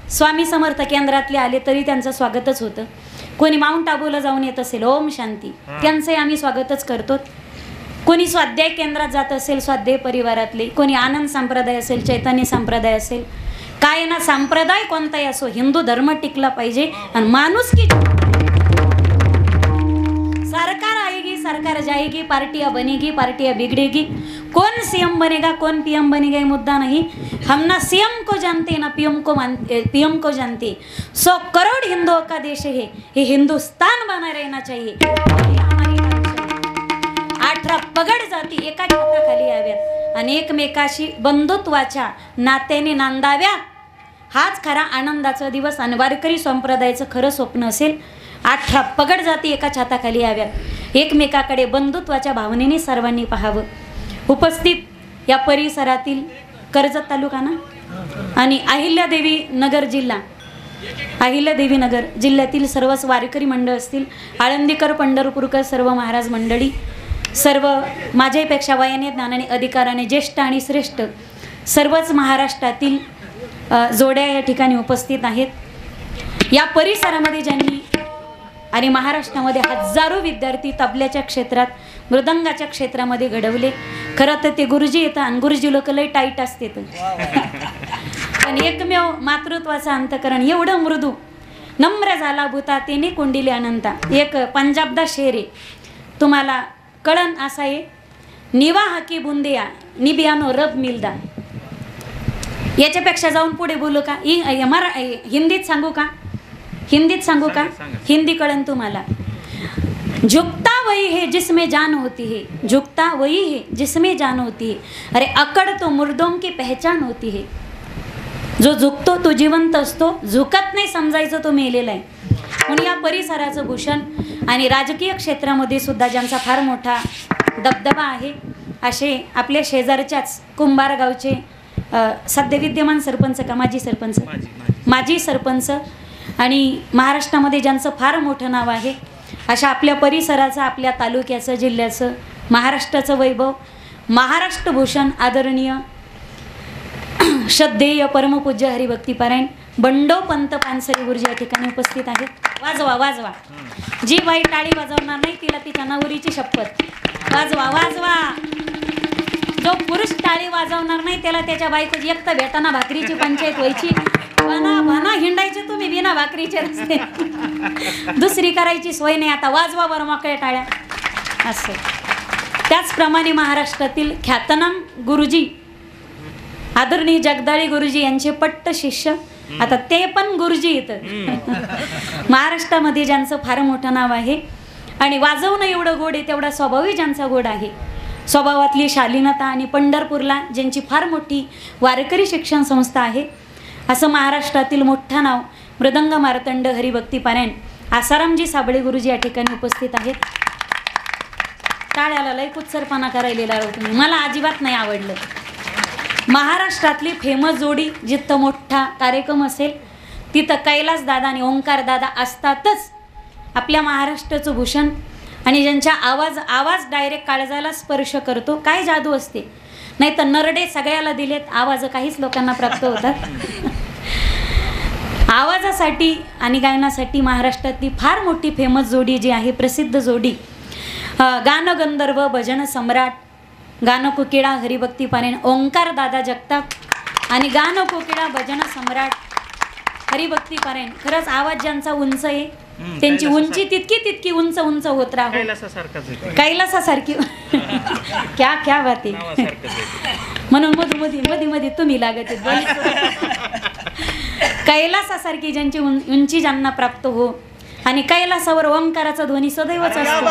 स्वामी समर्थ केंद्रातले आले तरी त्यांचं स्वागतच होतं. कोणी माउंट आबूला जाऊन येत असेल, ओम शांती, त्यांचंही आम्ही स्वागतच करतो. कोणी स्वाध्याय केंद्रात जात असेल, स्वाध्याय परिवारातले, कोणी आनंद संप्रदाय असेल, चैतन्य संप्रदाय असेल, काय ना संप्रदाय कोणताही असो, हिंदू धर्म टिकला पाहिजे आणि माणुसकी. सरकार आएगी, सरकार जाएगी, पार्टियां बनेगी, पार्टियां बिगड़ेगी, कौन सीएम बनेगा, कौन पीएम बनेगा, ये मुद्दा नहीं. हम ना सीएम को जानते ना पीएम को जानते. 100 करोड़ हिंदुओं का देश है, ये हिंदुस्तान बना रहना चाहिए. 18 पगड जाती एका छताखाली याव्यात आणि एकमेकाशी बंधुत्वाच्या नात्याने नांदाव्यात. हाच खरा आनंदाचा दिवस आणि वारकरी संप्रदायाचं खरं स्वप्न असेल. 18 पगड जाती एका छताखाली याव्यात, एकमेकाकडे बंधुत्वाच्या भावनेने सर्वांनी पाहावं. उपस्थित या परिसरातील कर्जत तालुका ना आणि अहिल्यादेवी नगर जिल्हा, अहिल्यादेवी नगर जिल्ह्यातील सर्वच वारकरी मंडळ असतील, आळंदीकर, पंढरपूरकर, सर्व महाराज मंडळी, सर्व माझ्यापेक्षा वयाने, ज्ञानाने, अधिकाराने ज्येष्ठ आणि श्रेष्ठ सर्वच महाराष्ट्रातील जोड्या या ठिकाणी उपस्थित आहेत. या परिसरामध्ये ज्यांनी आणि महाराष्ट्रामध्ये हजारो विद्यार्थी तबल्याच्या क्षेत्रात, मृदंगाच्या क्षेत्रामध्ये घडवले. खरं तर ते गुरुजी येतात आणि गुरुजी लोक लय टाईट असते. पण एकमेव मातृत्वाचं अंतकरण एवढं मृदू, नम्र झाला भूता तेने कोंडिले अनंता. एक पंजाबदा शेर आहे, तुम्हाला कळण असा आहे. निवा हकी बुंदिया निबियानो रब मिलदा. याच्यापेक्षा जाऊन पुढे बोलू का? हिंदीत सांगू का? हिंदीत सांगू का? हिंदी कळन तुम्हाला. झुकता वही है जिसमें जान होती है, झुकता वही है जिसमें जान होती है. अरे अकड़ तो मुर्दों की पहचान होती है. जो झुकतो तो जिवंत असतो, झुकत नाही समजायचं तो मेलेला आहे. म्हणून या परिसराचं भूषण आणि राजकीय क्षेत्रामध्ये सुद्धा ज्यांचा फार मोठा दबदबा आहे असे आपल्या शेजारच्याच कुंभार गावचे सध्या विद्यमान सरपंच का माजी सरपंच, माजी सरपंच आणि महाराष्ट्रामध्ये ज्यांचं फार मोठं नाव आहे अशा आपल्या परिसराचं, आपल्या तालुक्याचं, जिल्ह्याचं, महाराष्ट्राचं वैभव, महाराष्ट्रभूषण आदरणीय श्रद्धेय परमपूज्य हरिभक्तीपरायण बंडो पंत पानसरे गुरुजी या ठिकाणी उपस्थित आहेत. वाजवा वाजवा. जी बाई टाळी वाजवणार नाही तिला तिच्या नवरीची शपथ. वाजवा वाजवा. जो पुरुष टाळी वाजवणार नाही त्याला त्याच्या बायकोची एकटा भेटाना भाकरीची पंचायत व्हायची. भना भना हिंडायचे तुम्ही बिना भाकरीचे रस्ते. दुसरी करायची सोय नाही. आता वाजवा बरं मोकळ्या टाळ्या. असं त्याचप्रमाणे महाराष्ट्रातील ख्यातनाम गुरुजी आदरणीय जगदाळे गुरुजी यांचे पट्ट शिष्य, आता ते पण गुरुजी येतं. महाराष्ट्रामध्ये ज्यांचं फार मोठं नाव आहे आणि वाजवणं एवढं गोड आहे तेवढा स्वभावही ज्यांचा गोड आहे, स्वभावातली शालीनता आणि पंढरपूरला ज्यांची फार मोठी वारकरी शिक्षण संस्था आहे असं महाराष्ट्रातील मोठं नाव मृदंग मार्तंड हरिभक्तीपरायण आसारामजी साबळे गुरुजी या ठिकाणी उपस्थित आहेत. टाळ्याला लय कुत्सरपणा करायलेला राहू तुम्ही, मला अजिबात नाही आवडलं. महाराष्ट्रातली फेमस जोडी जिथं मोठा कार्यक्रम असेल तिथं कैलास दादा आणि ओंकार दादा असतातच. आपल्या महाराष्ट्राचं भूषण आणि ज्यांच्या आवाज डायरेक्ट काळजाला स्पर्श करतो. काय जादू असते. नाही तर नरडे सगळ्याला दिलेत, आवाज काहीच लोकांना प्राप्त होतात. आवाजासाठी आणि गायनासाठी महाराष्ट्रातली फार मोठी फेमस जोडी जी आहे, प्रसिद्ध जोडी, गाणं गंधर्व भजन सम्राट, गाणं कोकिळा हरिभक्तीपरायण ओंकार दादा जगताप आणि गाणं कोकिळा भजन सम्राट हरिभक्तीपरायण. खरंच आवाज ज्यांचा उंच आहे त्यांची उंची तितकी उंच होत राहू. कैलासासारखी. क्या क्या बात आहे. म्हणून मध्ये तुम्ही लागत कैलासासारखी ज्यांची उंची ज्यांना प्राप्त हो आणि कैलासावर ओंकाराचा ध्वनी सदैवच असतो.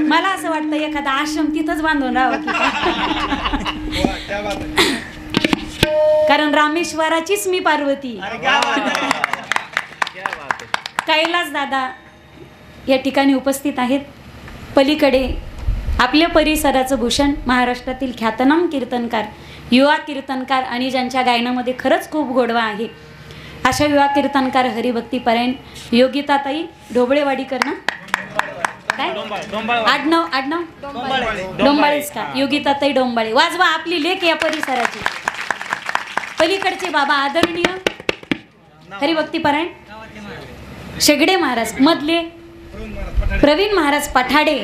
मला असं वाटतं एखादा आश्रम तिथंच बांधून राहावं. कारण रामेश्वराचीच मी पार्वती. कैलास दादा या ठिकाणी उपस्थित आहेत. पलीकडे आपल्या परिसराचं भूषण, महाराष्ट्रातील ख्यातनाम कीर्तनकार, युवा कीर्तनकार आणि ज्यांच्या गायनामध्ये खरंच खूप गोडवा आहे अशा युवा कीर्तनकार हरिभक्तीपरायण योगिताताई ढोबळेवाडीकर ना, काय आडनाव डोंबाळेच का? योगिताताई डोंबाळे. वाजवा आपली लेक या परिसराची. पलीकडचे बाबा आदरणीय हरिभक्तीपरायण शेगडे महाराज, मधले प्रवीण महाराज पठाडे,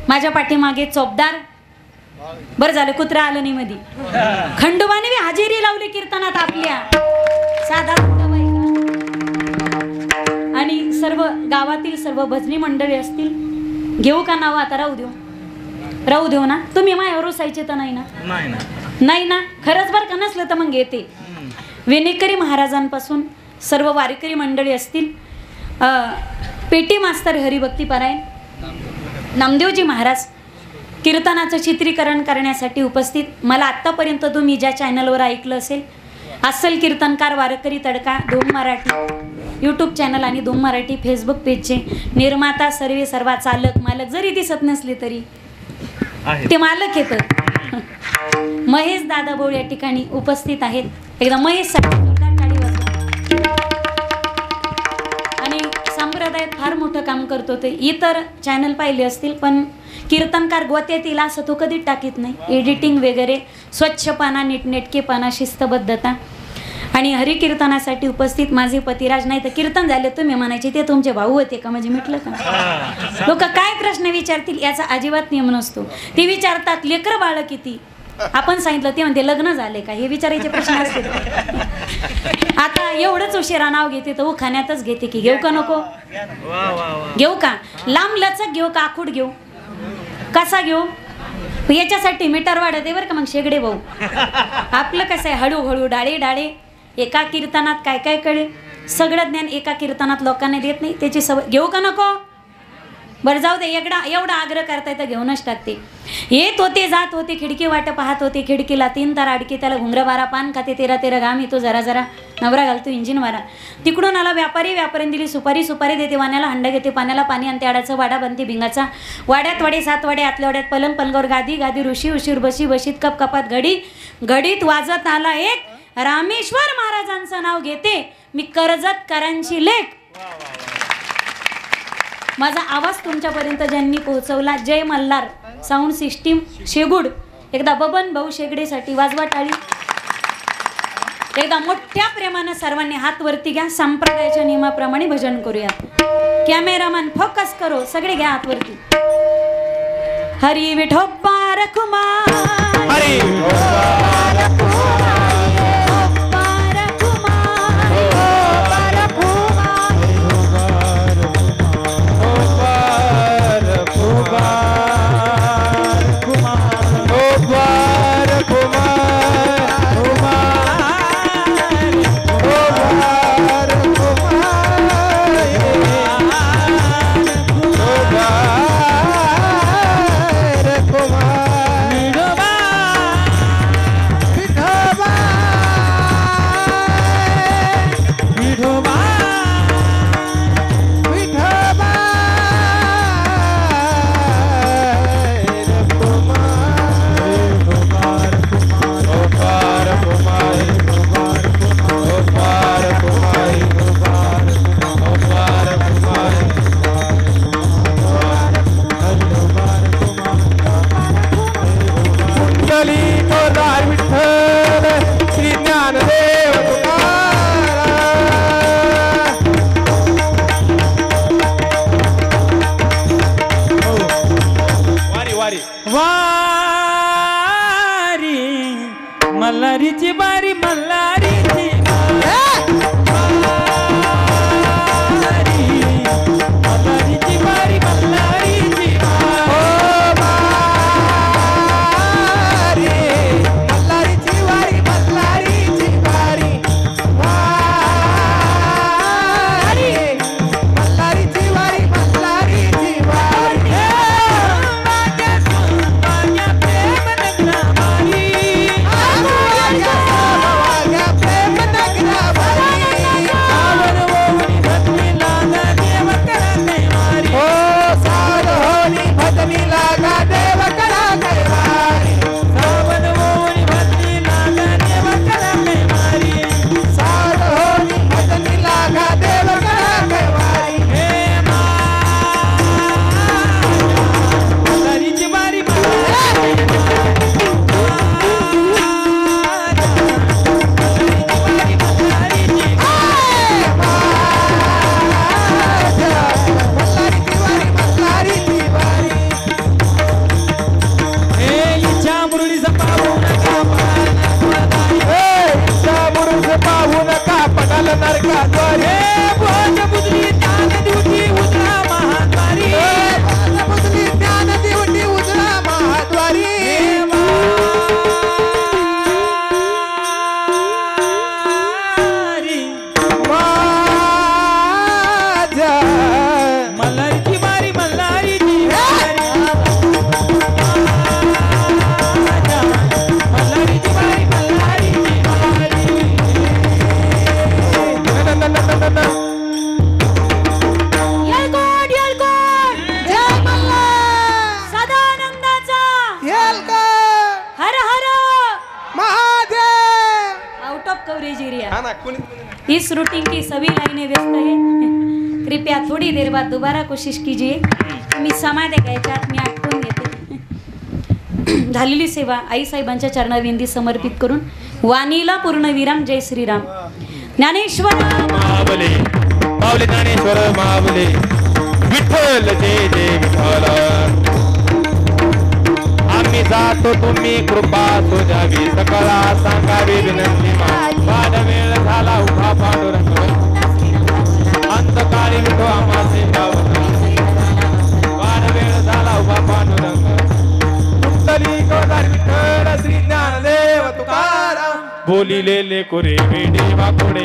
माझ्या पाठीमागे चोपदार. बरं झालं कुत्रा आलं नाही मध्ये. खंडोबाने बी हजेरी लावली कीर्तनात आपल्या, साधा बाई का? आणि सर्व गावातील सर्व भजनी मंडळी असतील. घेऊ का नाव आता? राहू देऊ ना. तुम्ही माझ्यावर रुसायचे तर नाही ना? नाही ना. खरंच बरं का, नसलं तर मग येते. वेणेकरी महाराजांपासून सर्व वारकरी मंडळी असतील. पेटी मास्तर हरिभक्तीपरायण नामदेवजी महाराज कीर्तनाचं चित्रीकरण करण्यासाठी उपस्थित. मला आत्तापर्यंत तुम्ही ज्या चॅनलवर ऐकलं असेल, अस्सल कीर्तनकार वारकरी तडका, धूम मराठी यूट्यूब चॅनल आणि धूम मराठी फेसबुक पेजचे निर्माता, सर्वा चालक मालक जरी दिसत नसले तरी ते मालक येतं. महेश दादा बोळ या ठिकाणी उपस्थित आहेत. एकदा महेश आणि संप्रदायात फार मोठं काम करतो ते. इतर चॅनल पाहिले असतील पण कीर्तनकार गोत्यातील असं तो कधीच टाकीत नाही. एडिटिंग वगैरे स्वच्छपणा, नीटनेटकेपणा, शिस्तबद्धता. आणि हरिकीर्तनासाठी उपस्थित माझे पतिराज. नाही तर कीर्तन झाले तुम्ही म्हणायचे ते तुमचे भाऊ होते का, म्हणजे म्हटलं का? लोक काय प्रश्न विचारतील याचा अजिबात नियम नसतो. ते विचारतात लेकर बाळ किती, आपण सांगितलं ते म्हणते लग्न झाले का, हे विचारायचे प्रश्न असते. आता एवढंच उशिरा नाव घेते तर उखाण्यातच घेते की घेऊ का नको, घेऊ का लांब लचक घेऊ का आखूड घेऊ, कसा घेऊ? याच्यासाठी मीटर वाढत आहे बरं का. मग शेगडे भाऊ आपलं कसं आहे, हळूहळू डाळे डाळे. एका कीर्तनात काय काय कळे, सगळं ज्ञान एका कीर्तनात लोकांना देत नाही. त्याची सवय. घेऊ का नको? बरं जाऊ दे. एवढा आग्रह करताय तर घेऊनच टाकते. येत होते जात होते खिडकी वाट पाहत होते, खिडकीला 3 तार अडके, त्याला घुंगरा बारा, पान खाते 13 घाम येतो जरा जरा, नवरा घालतो इंजिन वारा. तिकडून आला व्यापाऱ्याने दिली सुपारी देते वाण्याला, हंडा घेते पाण्याला पाणी आणि त्याडाचं वाडा बनते भिंगाचा. वाड्यात वाडे 7 वाडे, आतल्या वाड्यात पलंग, पलंगावर गादी ऋषी उशीर बशीत कप कपात घडीत वाजत आला एक रामेश्वर महाराजांचं नाव घेते मी, कर्जतकरांची लेक. माझा आवाज तुमच्यापर्यंत ज्यांनी पोहोचवला, जय मल्हार साऊंड सिस्टीम शेगुड. एकदा बबन भाऊ शेगडेसाठी वाजवा टाळी. एकदा मोठ्या प्रेमानं सर्वांनी हात वरती घ्या. संप्रदायाच्या नियमाप्रमाणे भजन करूया. कॅमेरामॅन फोकस करो, सगळे घ्या हात वरती. हरी विठोबा रखुमा, हरी मल्हारीची बारी, मल्हारीची मल्हारीची बारी, मल्हारीची मल्हारीची वारी, मल्हारीची वारी, मल्हारीची वारी, मल्हारीची वारी. माझ्या प्रेम नगरा मारी, नरकाद्वारे बोध बुद्धी ज्ञान दिवटी उजळा महाद्वारी बुजली ज्ञान दिवटी उजळा महाद्वारी वारी. माझ्या मल्हारीची बारी मल्हारीची बारी. मल्हारीची बारी मल्हारीची बारी. येळकोट येळकोट जय मल्हार सदानंदाचा येळकोट Har Har Mahadev out of coverage area हा ना कुणी इस रूटीन की सभी लाइनें व्यस्त है कृपया थोड़ी देर बाद दोबारा कोशिश कीजिए मी समाध्या घ्यायच्यात मी आठवून घेते झालेली सेवा आईसाहेबांच्या चरणाविंदी समर्पित करून वाणीला पूर्णविराम. जय श्रीराम. ज्ञानेश्वर महाबले माऊली ज्ञानेश्वर महाबले विठ्ठल जय जय विठ्ठल आम्ही जातो तुम्ही कृपा तुझ्यावी सकळा सांगावी विनंती बाद वेळ झाला उभा पांडुरंग अंतकाळी विठो आम्हाचे बाद वेळ झाला उभा पांडुरंग कुठली गोदार विठ्ठल श्री ज्ञानदेव तुकाराम बोलिलेले कोरे वेडे वाकोडे